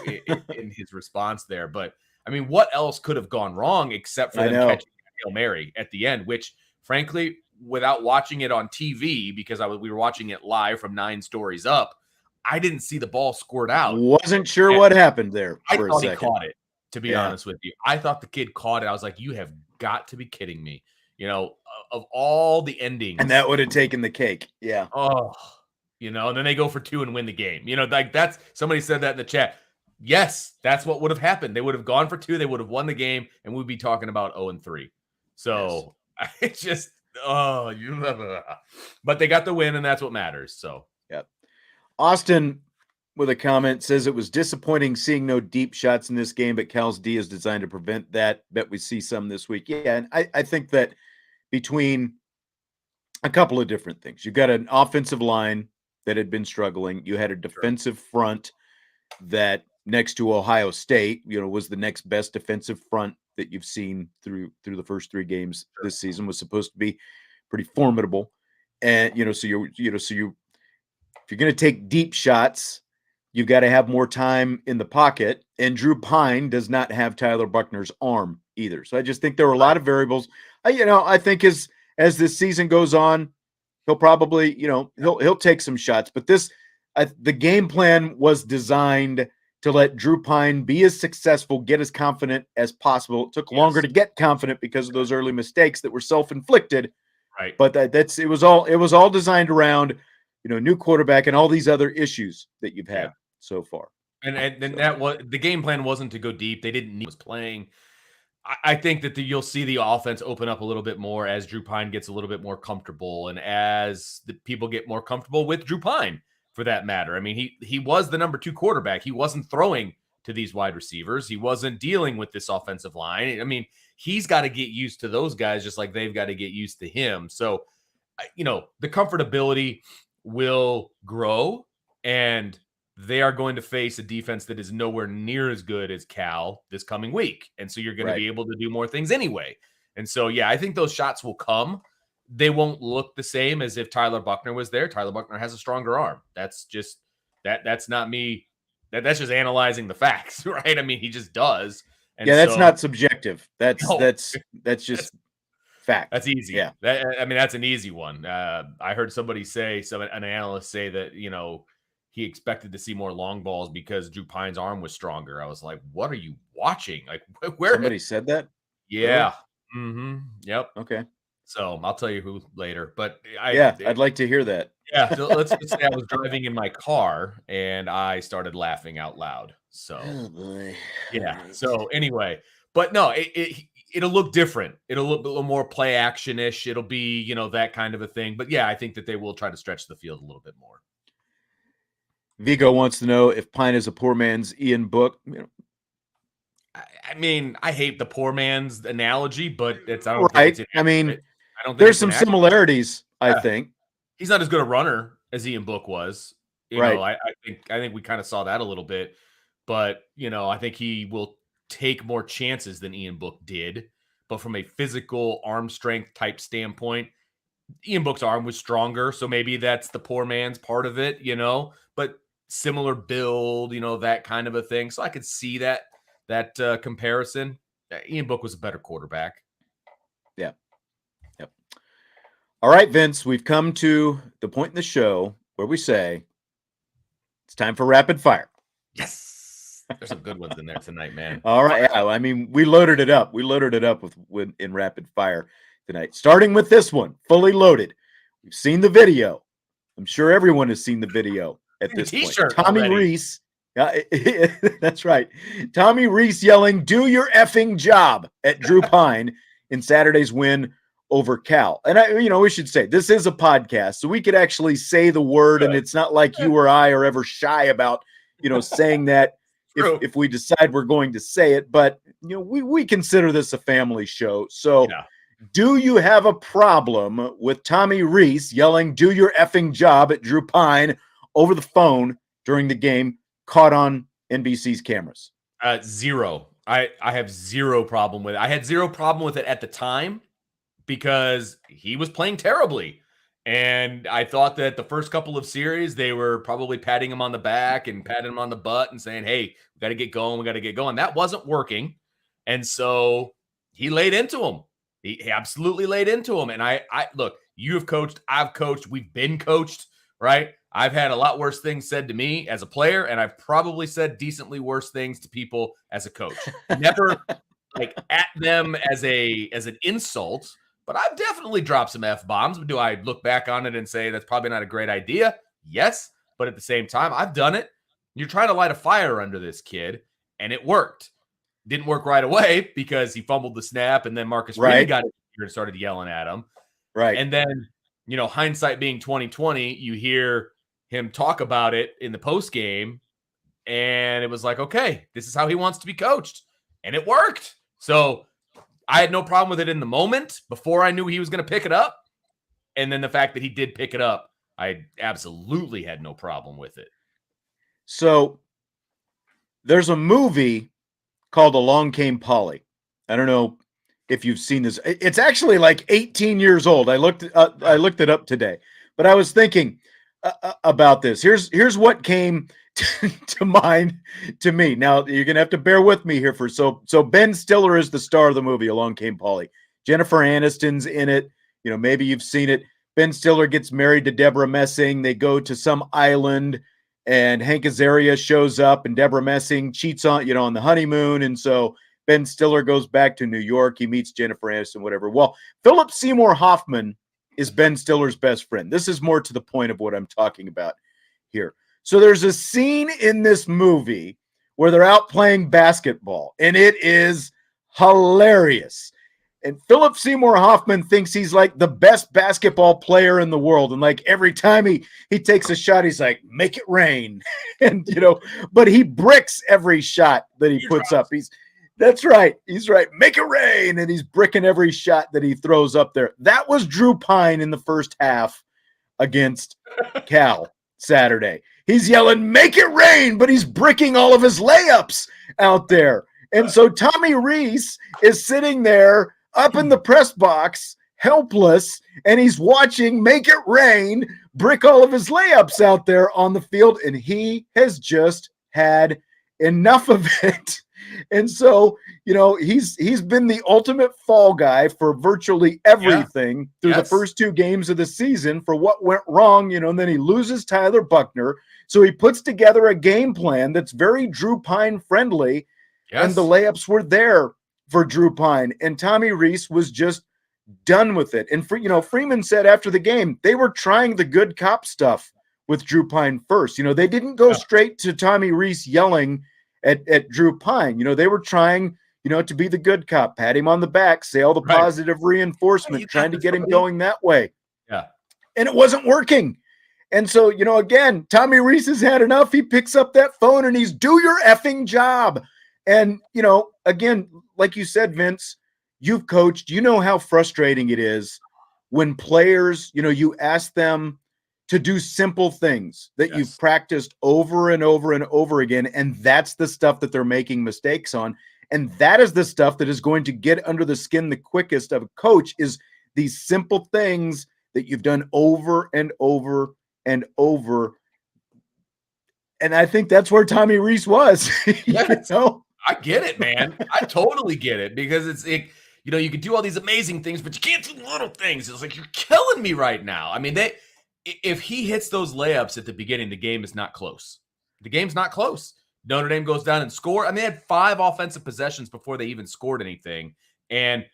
in his response there. But I mean, what else could have gone wrong except for them catching Hail Mary at the end, which frankly, without watching it on TV, because we were watching it live from 9 stories up, I didn't see the ball squirt out. Wasn't sure what happened there. I thought he caught it, to be honest with you. I thought the kid caught it. I was like, you have got to be kidding me. You know, of all the endings. And that would have taken the cake. Yeah. Oh, you know, and then they go for 2 and win the game. You know, like that's somebody said that in the chat. Yes, that's what would have happened. They would have gone for 2. They would have won the game, and we'd be talking about 0-3. So it's just, but they got the win, and that's what matters. So, yeah. Austin with a comment says it was disappointing seeing no deep shots in this game, but Cal's D is designed to prevent that. Bet we see some this week. Yeah, and I think that between a couple of different things, you've got an offensive line that had been struggling. You had a defensive front that next to Ohio State, you know, was the next best defensive front that you've seen through the first 3 games this season, was supposed to be pretty formidable. And, you know, so if you're going to take deep shots, you've got to have more time in the pocket. And Drew Pyne does not have Tyler Buckner's arm either. So I just think there are a lot of variables. I think as this season goes on, he'll probably, he'll take some shots. But the game plan was designed to let Drew Pyne be as successful, get as confident as possible. It took longer to get confident because of those early mistakes that were self-inflicted. Right. But it was all designed around, new quarterback and all these other issues that you've had so far. And that was the game plan wasn't to go deep. They didn't need was playing. I think that you'll see the offense open up a little bit more as Drew Pyne gets a little bit more comfortable, and as the people get more comfortable with Drew Pyne, for that matter. I mean, he was the number 2 quarterback. He wasn't throwing to these wide receivers. He wasn't dealing with this offensive line. I mean, he's got to get used to those guys just like they've got to get used to him. So, the comfortability will grow, and they are going to face a defense that is nowhere near as good as Cal this coming week. And so you're going to be able to do more things anyway. And so, I think those shots will come. They won't look the same as if Tyler Buckner was there. Tyler Buckner has a stronger arm. That's just that's not me. That's just analyzing the facts, right? I mean, he just does. And that's not subjective. That's just fact. That's easy. Yeah. That's an easy one. I heard an analyst say that, he expected to see more long balls because Drew Pyne's arm was stronger. I was like, what are you watching? Like, where? Somebody said that? Yeah. Really? Mm-hmm. Yep. Okay. So I'll tell you who later, but I'd like to hear that. Yeah. So let's say I was driving in my car and I started laughing out loud. So, oh boy. Yeah. So anyway, but no, it'll look different. It'll look a little more play action-ish. It'll be, that kind of a thing. But I think that they will try to stretch the field a little bit more. Vigo wants to know if Pyne is a poor man's Ian Book. I mean, I hate the poor man's analogy, but it's there's some similarities. I think he's not as good a runner as Ian Book was. Right. I think we kind of saw that a little bit, but I think he will take more chances than Ian Book did. But from a physical arm strength type standpoint, Ian Book's arm was stronger, so maybe that's the poor man's part of it, But similar build, that kind of a thing. So I could see that comparison. Ian Book was a better quarterback. Yeah. Yep. All right, Vince, we've come to the point in the show where we say it's time for rapid fire. Yes. There's some good ones in there tonight, man. All right. Yeah, I mean, we loaded it up. We loaded it up with in rapid fire tonight. Starting with this one, fully loaded. We've seen the video. I'm sure everyone has seen the video at this point. Tommy Reese. That's right. Tommy Reese yelling, "Do your effing job" at Drew Pyne in Saturday's win over Cal. And we should say this is a podcast, so we could actually say the word, and it's not like you or I are ever shy about, saying that if we decide we're going to say it. But we consider this a family show, so Do you have a problem with Tommy Rees yelling, "Do your effing job" at Drew Pyne over the phone during the game caught on NBC's cameras? Zero. I have zero problem with it. I had zero problem with it at the time because he was playing terribly. And I thought that the first couple of series, they were probably patting him on the back and patting him on the butt and saying, hey, we got to get going. We got to get going. That wasn't working. And so he laid into him. He absolutely laid into him. And I look, you have coached, I've coached, we've been coached, right? I've had a lot worse things said to me as a player, and I've probably said decently worse things to people as a coach. Never like at them as an insult, but I've definitely dropped some F-bombs. Do I look back on it and say that's probably not a great idea? Yes, but at the same time, I've done it. You're trying to light a fire under this kid, and it worked. Didn't work right away because he fumbled the snap, and then Marcus Freeman got it and started yelling at him. Right. And then, hindsight being 2020, you hear him talk about it in the post game, and it was like, okay, this is how he wants to be coached, and it worked. So I had no problem with it in the moment before I knew he was going to pick it up, and then the fact that he did pick it up, I absolutely had no problem with it. So there's a movie called Along Came Polly. I don't know if you've seen this. It's actually like 18 years old. I looked it up today, but I was thinking about this. Here's what came to mind to me. Now you're gonna have to bear with me here so Ben Stiller is the star of the movie Along Came Polly. Jennifer Aniston's in it. Maybe you've seen it. Ben Stiller gets married to Deborah Messing. They go to some island, and Hank Azaria shows up, and Deborah Messing cheats on the honeymoon, and so Ben Stiller goes back to New York. He meets Jennifer Aniston, whatever. Well, Philip Seymour Hoffman is Ben Stiller's best friend. This is more to the point of what I'm talking about here. So there's a scene in this movie where they're out playing basketball, and it is hilarious. And Philip Seymour Hoffman thinks he's like the best basketball player in the world. And like every time he takes a shot, he's like, make it rain. And, but he bricks every shot that he puts up. That's right. He's right. Make it rain. And he's bricking every shot that he throws up there. That was Drew Pyne in the first half against Cal Saturday. He's yelling, make it rain, but he's bricking all of his layups out there. And so Tommy Rees is sitting there up in the press box, helpless, and he's watching make it rain, brick all of his layups out there on the field, and he has just had enough of it. And so, he's been the ultimate fall guy for virtually everything through the first two games of the season for what went wrong, and then he loses Tyler Buckner. So he puts together a game plan that's very Drew Pyne friendly, and the layups were there for Drew Pyne, and Tommy Rees was just done with it. And Freeman said after the game, they were trying the good cop stuff with Drew Pyne first. They didn't go straight to Tommy Rees yelling at Drew Pyne. They were trying, to be the good cop, pat him on the back, say all the positive reinforcement, trying to get him going that way. Yeah. And it wasn't working. And so, again, Tommy Rees has had enough. He picks up that phone and he's do your effing job. And, again, like you said, Vince, you've coached, how frustrating it is when players, you ask them to do simple things that you've practiced over and over and over again. And that's the stuff that they're making mistakes on. And that is the stuff that is going to get under the skin the quickest of a coach, is these simple things that you've done over and over and over. And I think that's where Tommy Rees was. I get it, man. I totally get it, because you can do all these amazing things, but you can't do little things. It's like, you're killing me right now. I mean, if he hits those layups at the beginning, the game is not close. The game's not close. Notre Dame goes down and score. I mean, they had 5 offensive possessions before they even scored anything. And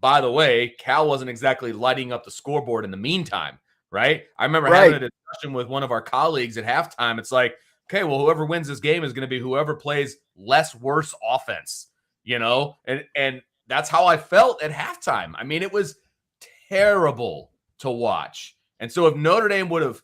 by the way, Cal wasn't exactly lighting up the scoreboard in the meantime, right? I remember having a discussion with one of our colleagues at halftime. It's like, okay, well, whoever wins this game is going to be whoever plays less worse offense, and that's how I felt at halftime. I mean, it was terrible to watch. And so if Notre Dame would have,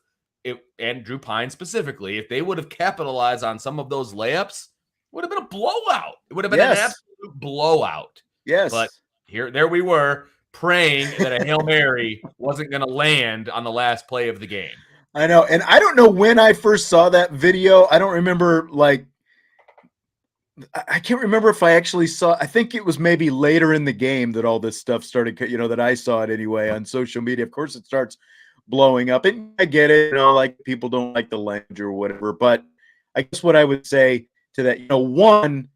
and Drew Pyne specifically, if they would have capitalized on some of those layups, it would have been a blowout. It would have been an absolute blowout. Yes. But there we were praying that a Hail Mary wasn't going to land on the last play of the game. I know. And I don't know when I first saw that video. I don't remember, like, I can't remember if I actually saw, I think it was maybe later in the game that all this stuff started, that I saw it anyway on social media. Of course, it starts blowing up. And I get it, like people don't like the language or whatever. But I guess what I would say to that, one,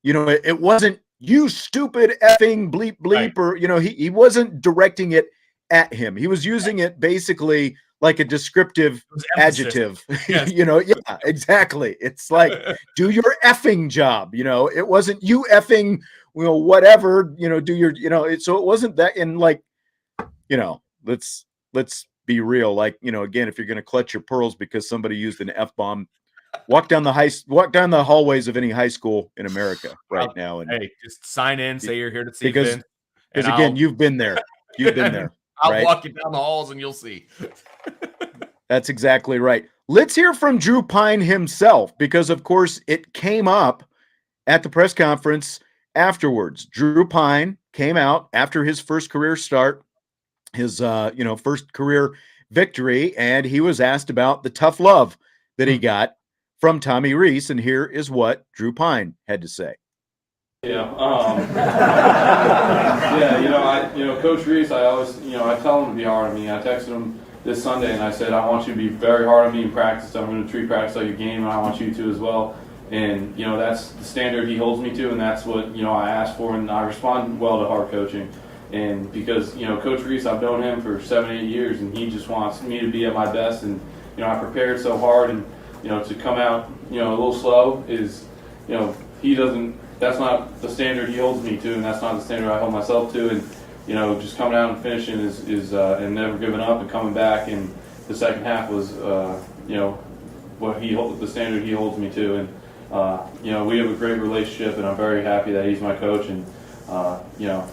it wasn't you stupid effing bleep bleep, right. Or, he wasn't directing it at him. He was using it basically like a descriptive adjective. Yes. Yeah, exactly. It's like, do your effing job. It wasn't you effing, whatever, do your, so it wasn't that. And like, let's be real. Like, again, if you're going to clutch your pearls because somebody used an F-bomb, walk down the hallways of any high school in America right now. And hey, just sign in, say you're here to see Vince. Because again, you've been there. You've been there. I'll walk you down the halls and you'll see. That's exactly right. Let's hear from Drew Pyne himself, because of course it came up at the press conference afterwards. Drew Pyne came out after his first career start, his first career victory, and he was asked about the tough love that he got from Tommy Rees, and here is what Drew Pyne had to say. Yeah, Coach Rees, I always, I tell him to be hard on me. I texted him this Sunday and I said, I want you to be very hard on me in practice. I'm going to treat practice like a game, and I want you to as well. And, that's the standard he holds me to, and that's what, I asked for, and I respond well to hard coaching. And because, Coach Rees, I've known him for 7-8 years, and he just wants me to be at my best. And, I prepared so hard, and, to come out, a little slow is, that's not the standard he holds me to, and that's not the standard I hold myself to. And, just coming out and finishing is and never giving up and coming back. And the second half was, the standard he holds me to. And, we have a great relationship, and I'm very happy that he's my coach. And,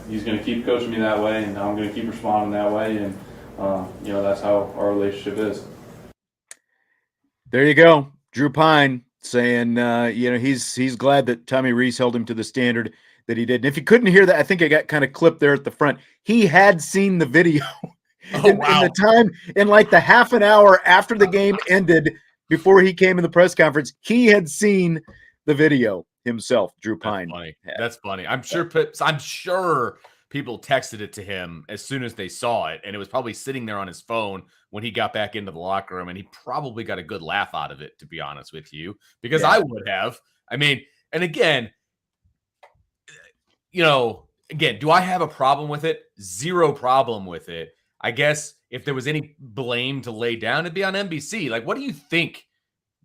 he's going to keep coaching me that way, and I'm going to keep responding that way. And, that's how our relationship is. There you go. Drew Pyne saying, he's glad that Tommy Rees held him to the standard that he did. And if you couldn't hear that, I think I got kind of clipped there at the front. He had seen the video in the time, in like the half an hour after the game ended, before he came in the press conference, he had seen the video himself, Drew Pyne. That's funny. I'm sure people texted it to him as soon as they saw it, and it was probably sitting there on his phone when he got back into the locker room, and he probably got a good laugh out of it, to be honest with you, because I would have. I mean, and again, do I have a problem with it? Zero problem with it. I guess if there was any blame to lay down, it'd be on NBC. Like, what do you think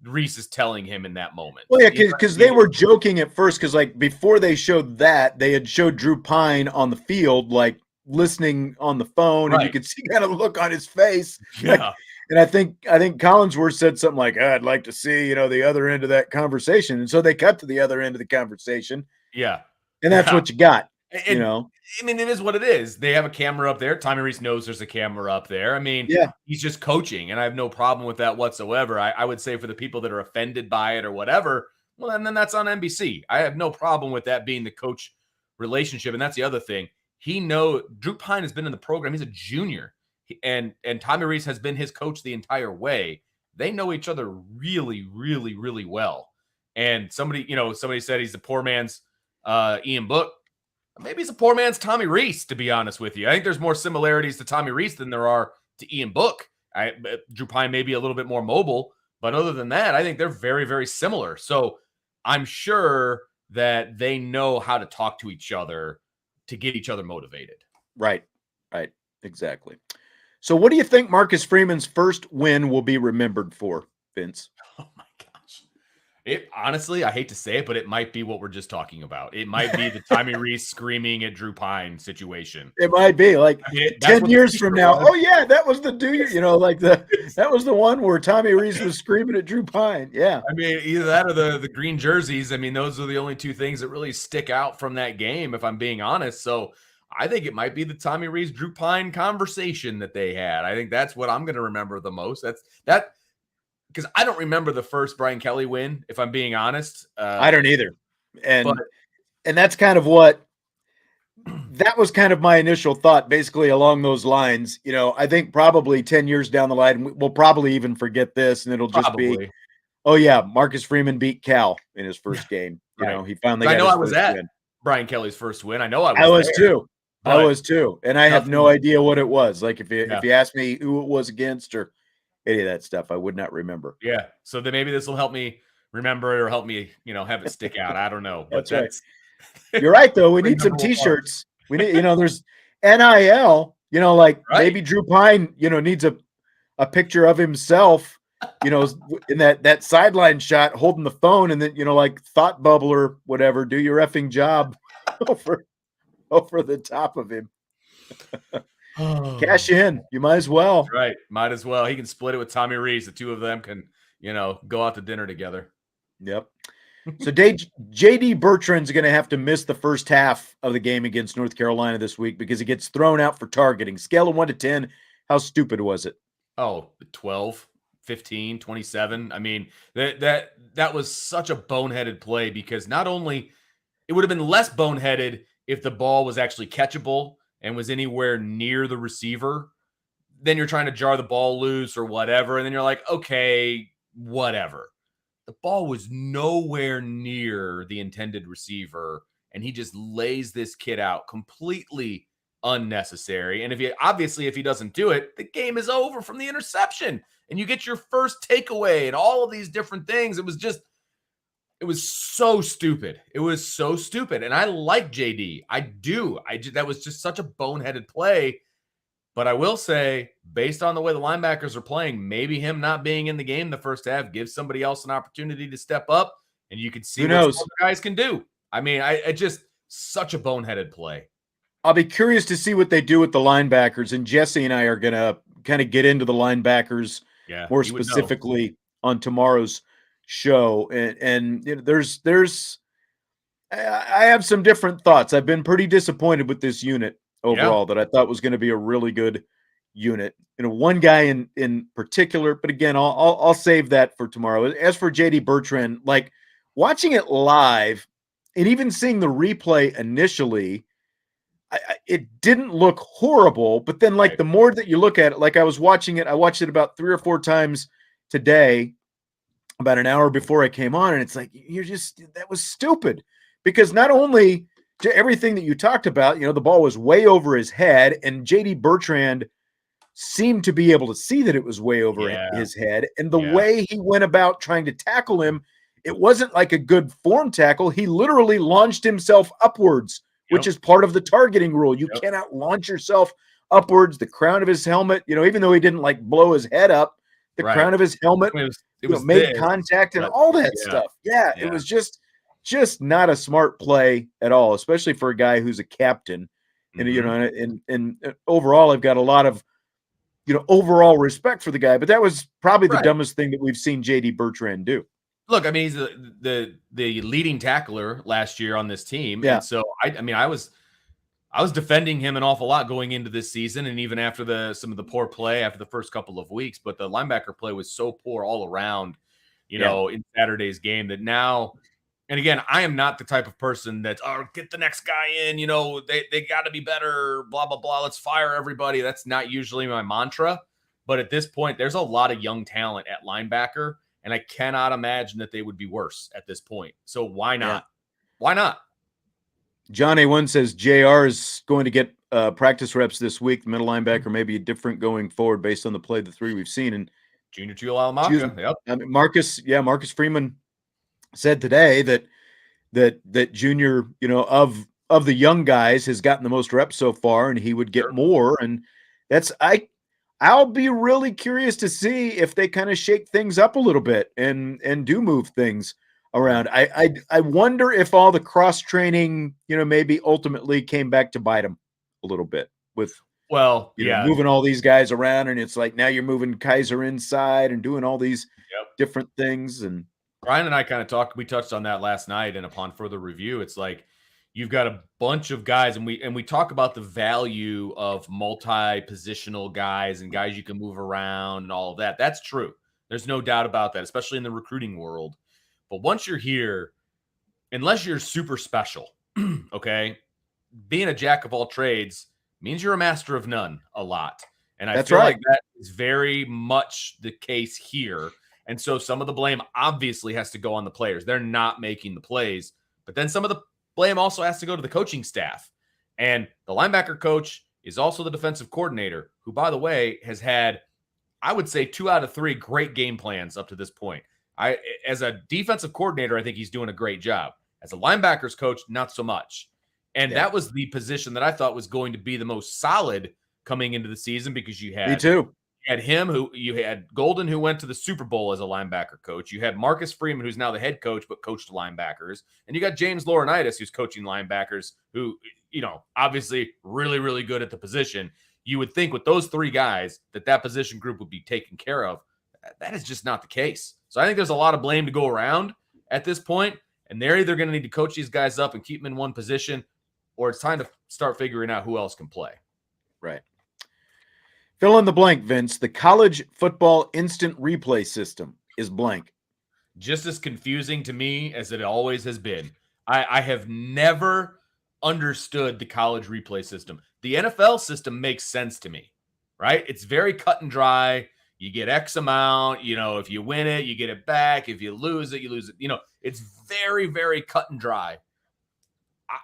Rees is telling him in that moment? Well, yeah, because they were joking at first, because like before they showed that, they had showed Drew Pyne on the field, like listening on the phone, and you could see kind of look on his face. Yeah. And I think Collinsworth said something like, I'd like to see, the other end of that conversation. And so they cut to the other end of the conversation. Yeah. And that's what you got. And, I mean, it is what it is. They have a camera up there. Tommy Rees knows there's a camera up there. I mean, he's just coaching, and I have no problem with that whatsoever. I would say for the people that are offended by it or whatever, well, and then that's on NBC. I have no problem with that being the coach relationship. And that's the other thing. Drew Pyne has been in the program. He's a junior, and Tommy Rees has been his coach the entire way. They know each other really, really, really well. And somebody said he's the poor man's Ian Book. Maybe he's a poor man's Tommy Rees, to be honest with you. I think there's more similarities to Tommy Rees than there are to Ian Book. Drew Pyne may be a little bit more mobile, but other than that, I think they're very, very similar. So I'm sure that they know how to talk to each other to get each other motivated. Right. Exactly. So what do you think Marcus Freeman's first win will be remembered for, Vince? Oh, my gosh. Honestly, I hate to say it, but it might be what we're just talking about. It might be the Tommy Rees screaming at Drew Pyne situation. It might be like 10 years from now. Oh yeah, that was the that was the one where Tommy Rees was screaming at Drew Pyne. Yeah. I mean, either that or the green jerseys. I mean, those are the only two things that really stick out from that game, if I'm being honest. So I think it might be the Tommy Rees Drew Pyne conversation that they had. I think that's what I'm going to remember the most. Because I don't remember the first Brian Kelly win, if I'm being honest. I don't either. And that's kind of what that was kind of my initial thought, basically along those lines. I think probably 10 years down the line, we'll probably even forget this, and it'll just be, oh yeah, Marcus Freeman beat Cal in his first game. Right. He finally I got know his I was first at win. Brian Kelly's first win. I know I was there, too. I was too. And I have no idea what it was. Like if you ask me who it was against or any of that stuff, I would not remember. Yeah. So then maybe this will help me remember it or help me, have it stick out. I don't know. But that's right. You're right, though. We need some T-shirts. We need, there's NIL, maybe Drew Pyne, needs a picture of himself, in that sideline shot holding the phone, and then, like thought bubble or whatever, do your effing job over the top of him. Cash in. You might as well. That's right. Might as well. He can split it with Tommy Rees. The two of them can, go out to dinner together. Yep. So J.D. Bertrand's going to have to miss the first half of the game against North Carolina this week because he gets thrown out for targeting. Scale of 1 to 10, how stupid was it? Oh, 12, 15, 27. I mean, that was such a boneheaded play because not only it would have been less boneheaded if the ball was actually catchable and was anywhere near the receiver. Then you're trying to jar the ball loose or whatever. And then you're like, okay, whatever. The ball was nowhere near the intended receiver, and he just lays this kid out completely unnecessary. And if he doesn't do it, the game is over from the interception, and you get your first takeaway and all of these different things. It was so stupid. It was so stupid. And I like JD. I do. That was just such a boneheaded play. But I will say, based on the way the linebackers are playing, maybe him not being in the game the first half gives somebody else an opportunity to step up, and you can see what guys can do. I mean, I just such a boneheaded play. I'll be curious to see what they do with the linebackers, and Jesse and I are going to kind of get into the linebackers more specifically on tomorrow's show. And I have some different thoughts. I've been pretty disappointed with this unit overall that I thought was going to be a really good unit. One guy in particular, but again, I'll save that for tomorrow. As for JD Bertrand, like watching it live and even seeing the replay initially, it didn't look horrible, but then the more that you look at it, like I watched it about 3 or 4 times today, about an hour before I came on. And it's like, that was stupid because not only to everything that you talked about, the ball was way over his head, and JD Bertrand seemed to be able to see that it was way over his head. And the way he went about trying to tackle him, it wasn't like a good form tackle. He literally launched himself upwards, which is part of the targeting rule. You cannot launch yourself upwards. The crown of his helmet, even though he didn't blow his head up, the crown of his helmet made contact and all that stuff. Yeah, it was just not a smart play at all, especially for a guy who's a captain. And and overall, I've got a lot of overall respect for the guy, but that was probably the dumbest thing that we've seen JD Bertrand do. Look, I mean, he's the leading tackler last year on this team. Yeah. And so I was defending him an awful lot going into this season, and even after some of the poor play after the first couple of weeks. But the linebacker play was so poor all around, in Saturday's game that now. And again, I am not the type of person that's, get the next guy in, they got to be better, blah, blah, blah. Let's fire everybody. That's not usually my mantra. But at this point, there's a lot of young talent at linebacker, and I cannot imagine that they would be worse at this point. So why not? Yeah. Why not? John A1 says JR is going to get practice reps this week. The middle linebacker may be different going forward based on the play, the 3 we've seen. And Junior Tuilalamaka. Yep. I mean, Marcus Freeman said today that Junior, of the young guys has gotten the most reps so far, and he would get more. And I'll be really curious to see if they kind of shake things up a little bit and do move things around. I wonder if all the cross training, maybe ultimately came back to bite them a little bit with moving all these guys around, and it's like now you're moving Kaiser inside and doing all these different things. And Brian and I kind of we touched on that last night, and upon further review, it's like you've got a bunch of guys, and we talk about the value of multi-positional guys and guys you can move around and all of that. That's true. There's no doubt about that, especially in the recruiting world. But once you're here, unless you're super special, okay, being a jack of all trades means you're a master of none a lot. And I That's feel right. like that is very much the case here. And so some of the blame obviously has to go on the players. They're not making the plays. But then some of the blame also has to go to the coaching staff. And the linebacker coach is also the defensive coordinator, who, by the way, has had, I would say, 2 out of 3 great game plans up to this point. As a defensive coordinator, I think he's doing a great job. As a linebackers coach, not so much. And that was the position that I thought was going to be the most solid coming into the season, because you had Me too. You had him, who you had Golden, who went to the Super Bowl as a linebacker coach. You had Marcus Freeman, who's now the head coach, but coached linebackers. And you got James Laurinaitis, who's coaching linebackers, who, obviously really, really good at the position. You would think with those 3 guys that position group would be taken care of. That is just not the case. So I think there's a lot of blame to go around at this point, and they're either going to need to coach these guys up and keep them in one position, or it's time to start figuring out who else can play. Right. Fill in the blank, Vince. The college football instant replay system is blank. Just as confusing to me as it always has been. I have never understood the college replay system. The NFL system makes sense to me, right? It's very cut and dry. You get X amount, if you win it, you get it back. If you lose it, you lose it. It's very, very cut and dry.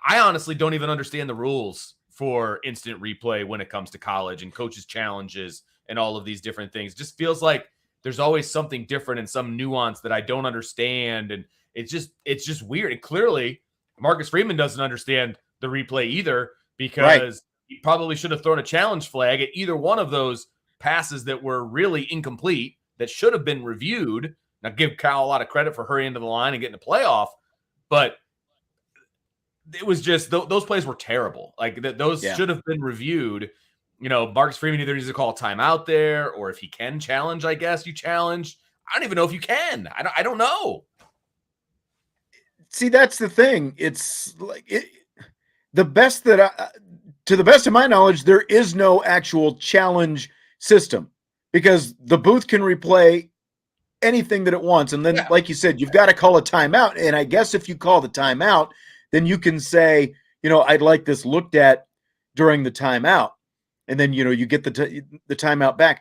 I honestly don't even understand the rules for instant replay when it comes to college and coaches' challenges and all of these different things. It just feels like there's always something different and some nuance that I don't understand. And it's just weird. And clearly Marcus Freeman doesn't understand the replay either, because he probably should have thrown a challenge flag at either one of those passes that were really incomplete, that should have been reviewed. Now, give Kyle a lot of credit for hurrying to the line and getting a playoff, but it was just those plays were terrible. Like those should have been reviewed. Marcus Freeman either needs to call a timeout there, or if he can challenge, I guess you challenge. I don't even know if you can. I don't know. See, that's the thing. It's like to the best of my knowledge, there is no actual challenge system, because the booth can replay anything that it wants. And then, like you said, you've got to call a timeout. And I guess if you call the timeout, then you can say, I'd like this looked at during the timeout. And then, you get the timeout back.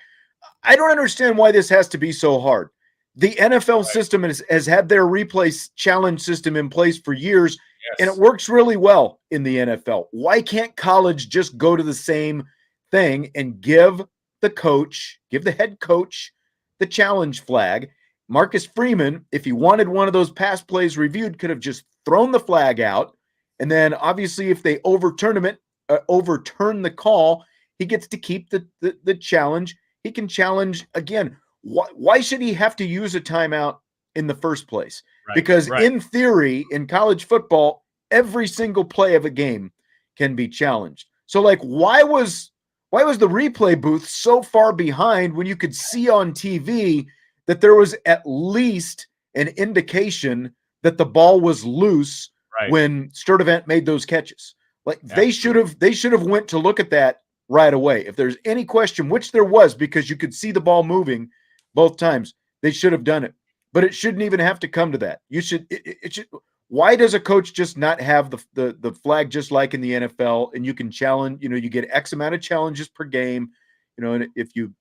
I don't understand why this has to be so hard. The NFL system has had their replay challenge system in place for years, and it works really well in the NFL. Why can't college just go to the same thing and give the head coach the challenge flag? Marcus Freeman, if he wanted one of those pass plays reviewed, could have just thrown the flag out. And then obviously if they overturn the call, he gets to keep the challenge. He can challenge again. Why should he have to use a timeout in the first place? Because in theory, in college football, every single play of a game can be challenged. So like, why was the replay booth so far behind when you could see on TV that there was at least an indication that the ball was loose when Sturdivant made those catches? Like they should have went to look at that right away. If there's any question, which there was, because you could see the ball moving both times, they should have done it. But it shouldn't even have to come to that. It should. Why does a coach just not have the flag just like in the NFL, and you can challenge? You get X amount of challenges per game. And if you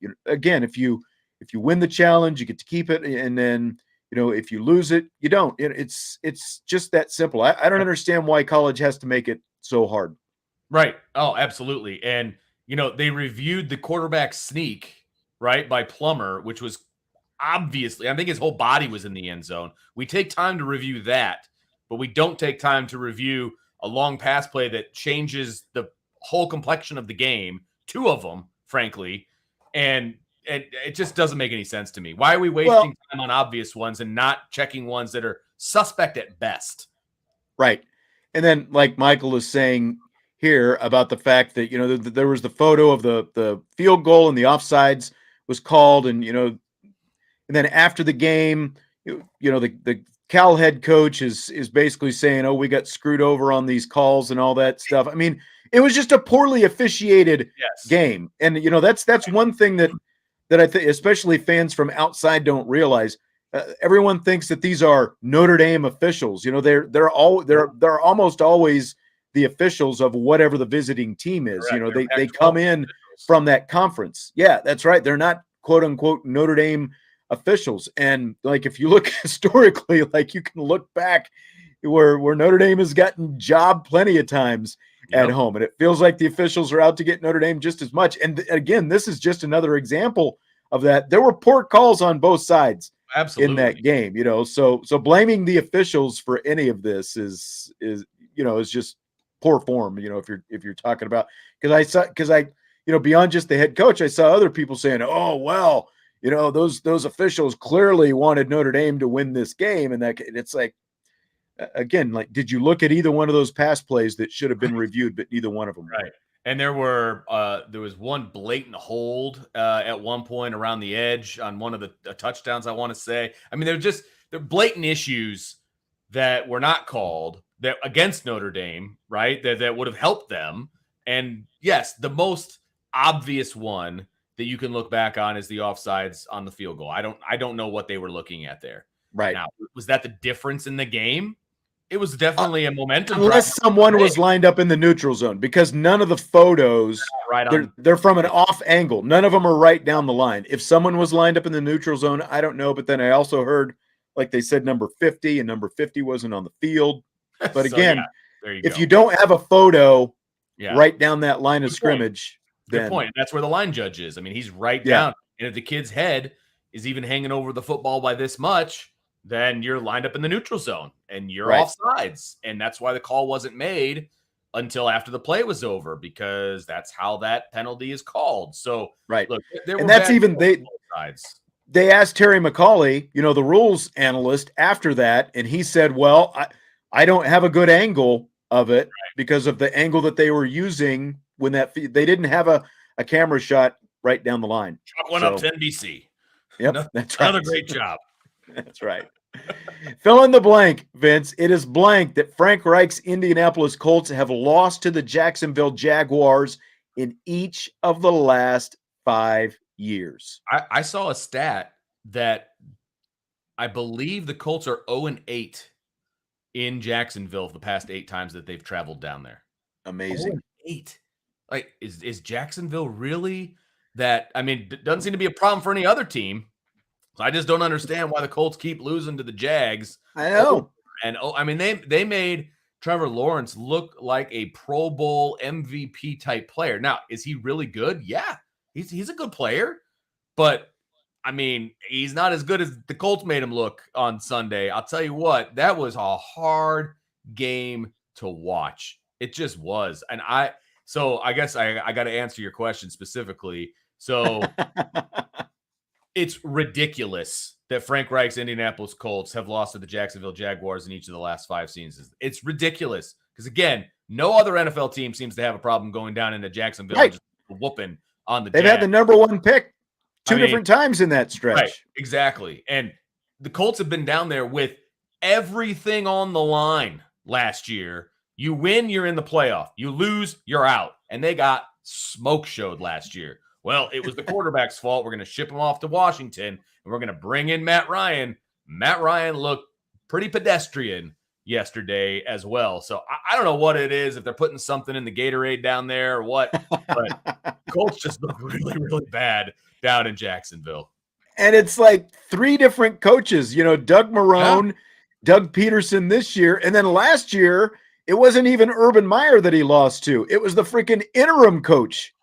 win the challenge, you get to keep it, and then if you lose it, you don't. It's just that simple. I don't understand why college has to make it so hard. Right. Oh, absolutely. And they reviewed the quarterback sneak by Plummer, which was obviously, I think his whole body was in the end zone. We take time to review that, but we don't take time to review a long pass play that changes the whole complexion of the game. 2 of them, frankly. And it just doesn't make any sense to me. Why are we wasting time on obvious ones and not checking ones that are suspect at best? Right. And then, like Michael is saying here about the fact that, there was the photo of the field goal and the offsides was called. And, and then after the game, the Cal head coach is basically saying, oh, we got screwed over on these calls and all that stuff. I mean, it was just a poorly officiated game. And, that's one thing that I think, especially fans from outside, don't realize. Everyone thinks that these are Notre Dame officials. They're almost always the officials of whatever the visiting team is. Correct. They come in from that conference. Yeah, that's right. They're not quote unquote Notre Dame officials. And like, if you look historically, like you can look back where Notre Dame has gotten jobbed plenty of times at home. And it feels like the officials are out to get Notre Dame just as much. And again, this is just another example of that. There were poor calls on both sides. Absolutely. In that game, so blaming the officials for any of this is just poor form. If you're talking about, because I beyond just the head coach, I saw other people saying, oh well, those officials clearly wanted Notre Dame to win this game, and that it's like, again, like, did you look at either one of those pass plays that should have been reviewed, but neither one of them? Right. And there was one blatant hold at one point around the edge on one of the touchdowns, I want to say. I mean, they're blatant issues that were not called that against Notre Dame, right? That would have helped them. And yes, the most obvious one that you can look back on is the offsides on the field goal. I don't know what they were looking at there. Right. Now, was that the difference in the game? It was definitely a momentum. Unless someone was lined up in the neutral zone, because none of the photos, they're from an off angle. None of them are right down the line. If someone was lined up in the neutral zone, I don't know. But then I also heard, like they said, number 50, and number 50 wasn't on the field. But again, if you don't have a photo right down that line of scrimmage, good point. That's where the line judge is. I mean, he's right down. And if the kid's head is even hanging over the football by this much, then you're lined up in the neutral zone and you're offsides. And that's why the call wasn't made until after the play was over, because that's how that penalty is called. So, look, and that's even they asked Terry McCauley, the rules analyst, after that, and he said, well, I don't have a good angle of it because of the angle that they were using when they didn't have a camera shot right down the line. Chalk one up to NBC. Yep, that's right. Another great job. That's right. Fill in the blank, Vince. It is blank that Frank Reich's Indianapolis Colts have lost to the Jacksonville Jaguars in each of the last 5 years. I saw a stat that I believe the Colts are 0-8 in Jacksonville the past 8 times that they've traveled down there. Amazing. 0-8. Like, is Jacksonville really that? I mean, it doesn't seem to be a problem for any other team. So I just don't understand why the Colts keep losing to the Jags. I know. And I mean, they made Trevor Lawrence look like a Pro Bowl MVP type player. Now, is he really good? Yeah, he's a good player, but I mean, he's not as good as the Colts made him look on Sunday. I'll tell you what, that was a hard game to watch. It just was. And so I guess I got to answer your question specifically. So it's ridiculous that Frank Reich's Indianapolis Colts have lost to the Jacksonville Jaguars in each of the last 5 seasons. It's ridiculous because, again, no other NFL team seems to have a problem going down into Jacksonville and just whooping on the They've had the number 1 pick two different times in that stretch. Right, exactly. And the Colts have been down there with everything on the line last year. You win, you're in the playoff. You lose, you're out. And they got smoke showed last year. Well, it was the quarterback's fault. We're going to ship him off to Washington, and we're going to bring in Matt Ryan. Matt Ryan looked pretty pedestrian yesterday as well. So I don't know what it is, if they're putting something in the Gatorade down there or what, but Colts just look really, really bad down in Jacksonville. And it's like 3 different coaches, Doug Marrone, Doug Peterson this year, and then last year, it wasn't even Urban Meyer that he lost to. It was the freaking interim coach,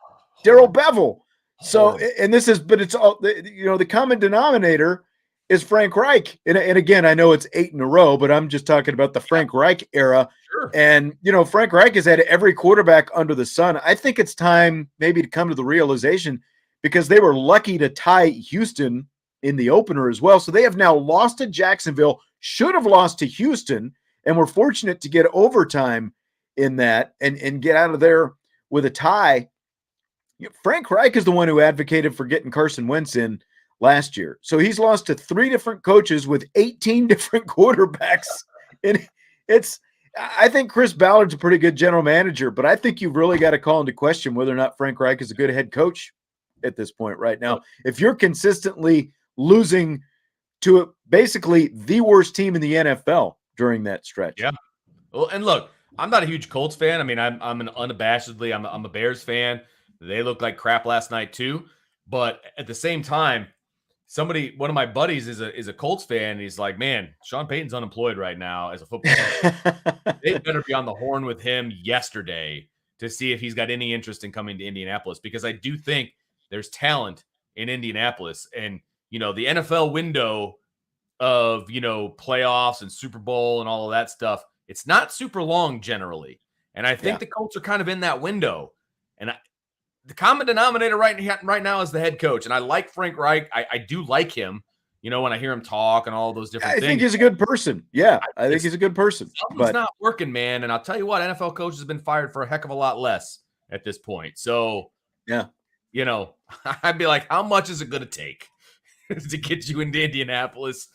Darrell Bevell. So, and but it's all, the common denominator is Frank Reich. And again, I know it's 8 in a row, but I'm just talking about the Frank Reich era. Sure. And, Frank Reich has had every quarterback under the sun. I think it's time maybe to come to the realization, because they were lucky to tie Houston in the opener as well. So they have now lost to Jacksonville, should have lost to Houston, and were fortunate to get overtime in that and get out of there with a tie. Frank Reich is the one who advocated for getting Carson Wentz in last year. So he's lost to 3 different coaches with 18 different quarterbacks. And I think Chris Ballard's a pretty good general manager, but I think you've really got to call into question whether or not Frank Reich is a good head coach at this point right now. If you're consistently losing to basically the worst team in the NFL during that stretch. Yeah. Well, and look, I'm not a huge Colts fan. I mean, I'm an unabashedly, I'm a Bears fan. They look like crap last night too. But at the same time, one of my buddies is a Colts fan. And he's like, man, Sean Payton's unemployed right now as a football coach. They better be on the horn with him yesterday to see if he's got any interest in coming to Indianapolis, because I do think there's talent in Indianapolis. And, the NFL window of, playoffs and Super Bowl and all of that stuff, it's not super long generally. And I think the Colts are kind of in that window. And the common denominator right now is the head coach. And I like Frank Reich. I do like him, when I hear him talk and all those different things. I think he's a good person. Yeah, I think he's a good person. Something's not working, man. And I'll tell you what, NFL coaches have been fired for a heck of a lot less at this point. So, yeah, I'd be like, how much is it going to take to get you into Indianapolis,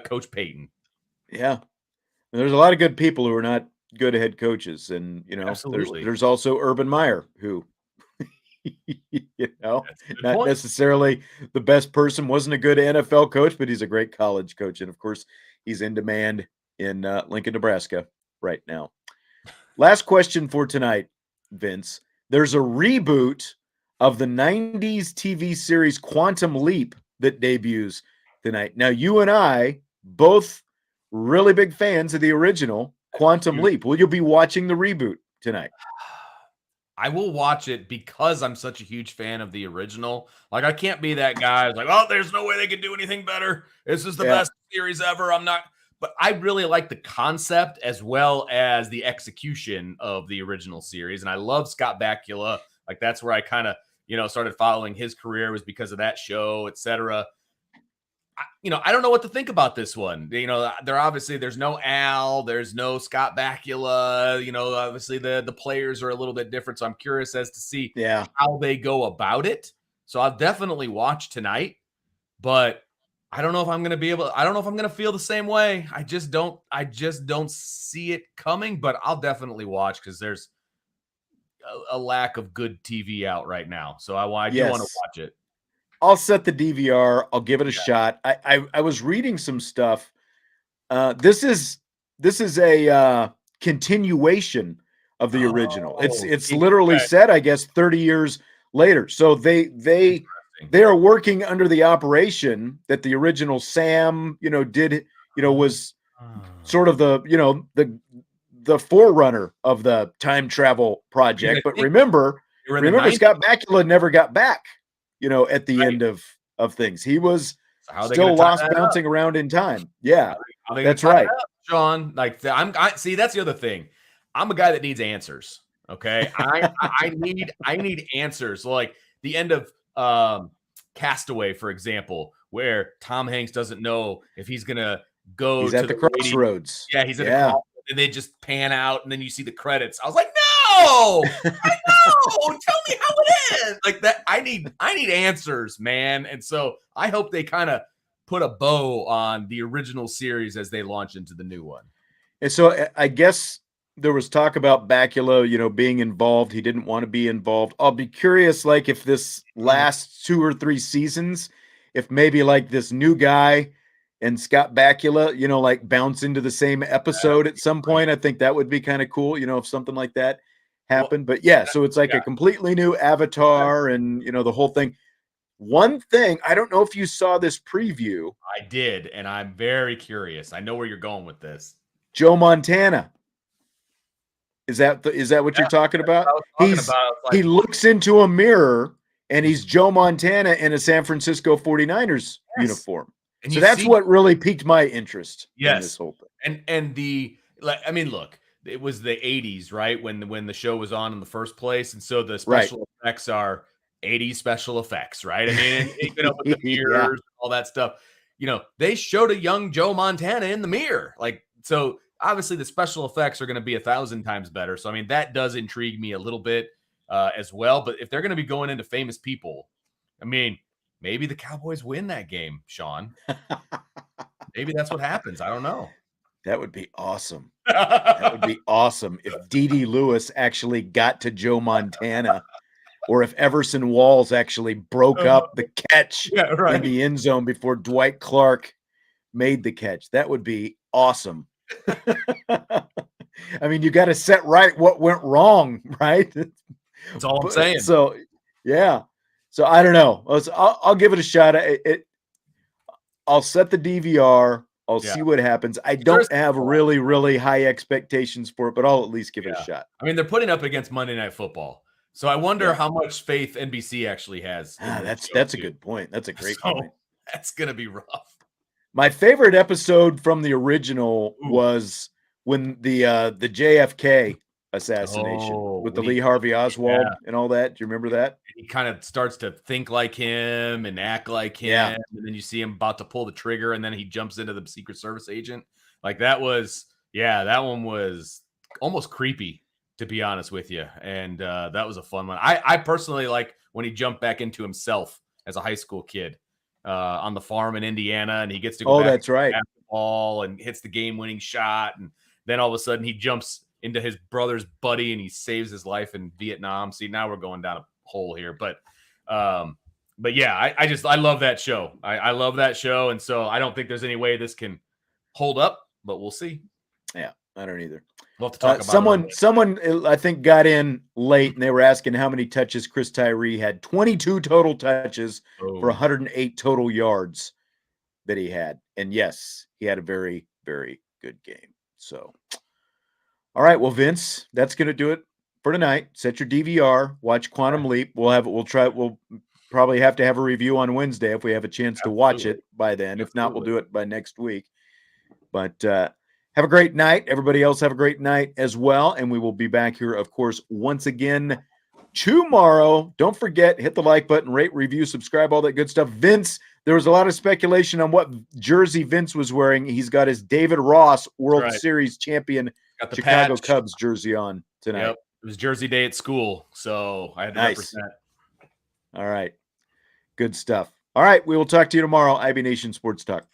Coach Payton? Yeah. There's a lot of good people who are not good head coaches. And, there's also Urban Meyer, who, not point. Necessarily the best person, wasn't a good NFL coach, but he's a great college coach. And, of course, he's in demand in Lincoln, Nebraska right now. Last question for tonight, Vince. There's a reboot of the 90s TV series Quantum Leap that debuts tonight. Now, you and I, both really big fans of the original Quantum Leap. Will you be watching the reboot tonight? I will watch it because I'm such a huge fan of the original. Like, I can't be that guy who's like, oh, there's no way they can do anything better. This is the best series ever. But I really like the concept as well as the execution of the original series. And I love Scott Bakula. Like, that's where I kind of, started following his career, was because of that show, etc. I don't know what to think about this one. There's no Al, there's no Scott Bakula. Obviously the players are a little bit different. So I'm curious as to see how they go about it. So I'll definitely watch tonight, but I don't know if I'm going to feel the same way. I just don't see it coming, but I'll definitely watch because there's a lack of good TV out right now. So I do want to watch it. I'll set the DVR. I'll give it a shot. I was reading some stuff. This is a continuation of the original. It's literally set, I guess, 30 years later. So they are working under the operation that the original Sam, did, was sort of the forerunner of the time travel project. But remember Scott Bakula never got back, at the end of things. He was still lost bouncing around in time. Yeah, that's right, Sean. Like, see, that's the other thing. I'm a guy that needs answers. Okay, I need answers. Like the end of Castaway, for example, where Tom Hanks doesn't know if he's gonna go. He's at the crossroads. Yeah, he's at the crossroads, and they just pan out, and then you see the credits. I was like, no, I know. Tell me how it is. Like that. I need answers, man. And so I hope they kind of put a bow on the original series as they launch into the new one. And so I guess there was talk about Bakula, being involved. He didn't want to be involved. I'll be curious, like, if this lasts 2 or 3 seasons, if maybe like this new guy and Scott Bakula, like bounce into the same episode at some point. I think that would be kind of cool, if something like that happened. But so it's like a completely new avatar and, the whole thing. One thing, I don't know if you saw this preview. I did, and I'm very curious. I know where you're going with this. Joe Montana. Is that what you're talking about? He looks into a mirror and he's Joe Montana in a San Francisco 49ers uniform. And so that's what really piqued my interest in this whole thing. And look, it was the 80s, right? When the show was on in the first place. And so the special effects are 80s special effects, right? I mean, with the mirrors and all that stuff. They showed a young Joe Montana in the mirror. Like, so obviously the special effects are going to be 1,000 times better. So, I mean, that does intrigue me a little bit as well. But if they're going to be going into famous people, I mean, maybe the Cowboys win that game, Sean. Maybe that's what happens. I don't know. That would be awesome. That would be awesome if D.D. Lewis actually got to Joe Montana, or if Everson Walls actually broke up the catch in the end zone before Dwight Clark made the catch. That would be awesome. I mean, you got to set right what went wrong, right? That's all I'm saying. So, yeah. So I don't know. I'll give it a shot. I'll set the DVR. I'll see what happens. I don't have really, really high expectations for it, but I'll at least give it a shot. I mean, they're putting up against Monday Night Football. So I wonder how much faith NBC actually has. That's a good point. That's a great point. That's going to be rough. My favorite episode from the original was when the JFK assassination with the Lee Harvey Oswald and all that. Do you remember that? He kind of starts to think like him and act like him. And then you see him about to pull the trigger and then he jumps into the Secret Service agent. Like that one was almost creepy, to be honest with you. And that was a fun one. I personally like when he jumped back into himself as a high school kid on the farm in Indiana, and he gets to go back that's right. basketball and hits the game-winning shot, and then all of a sudden he jumps into his brother's buddy and he saves his life in Vietnam. See, now we're going down a hole here, but yeah, I love that show. I love that show, and so I don't think there's any way this can hold up, but we'll see. Yeah, I don't either. We'll have to talk about someone I think got in late and they were asking how many touches Chris Tyree had. 22 total touches for 108 total yards that he had. And yes, he had a very, very good game. So, all right. Well, Vince, that's going to do it for tonight. Set your DVR, watch Quantum Leap. We'll probably have to have a review on Wednesday if we have a chance to watch it by then. If not, we'll do it by next week. But, have a great night. Everybody else have a great night as well. And we will be back here, of course, once again tomorrow. Don't forget, hit the like button, rate, review, subscribe, all that good stuff. Vince, there was a lot of speculation on what jersey Vince was wearing. He's got his David Ross World Series champion Chicago Cubs jersey on tonight. Yep. It was Jersey Day at school, so I had to represent. All right. Good stuff. All right. We will talk to you tomorrow. IB Nation Sports Talk.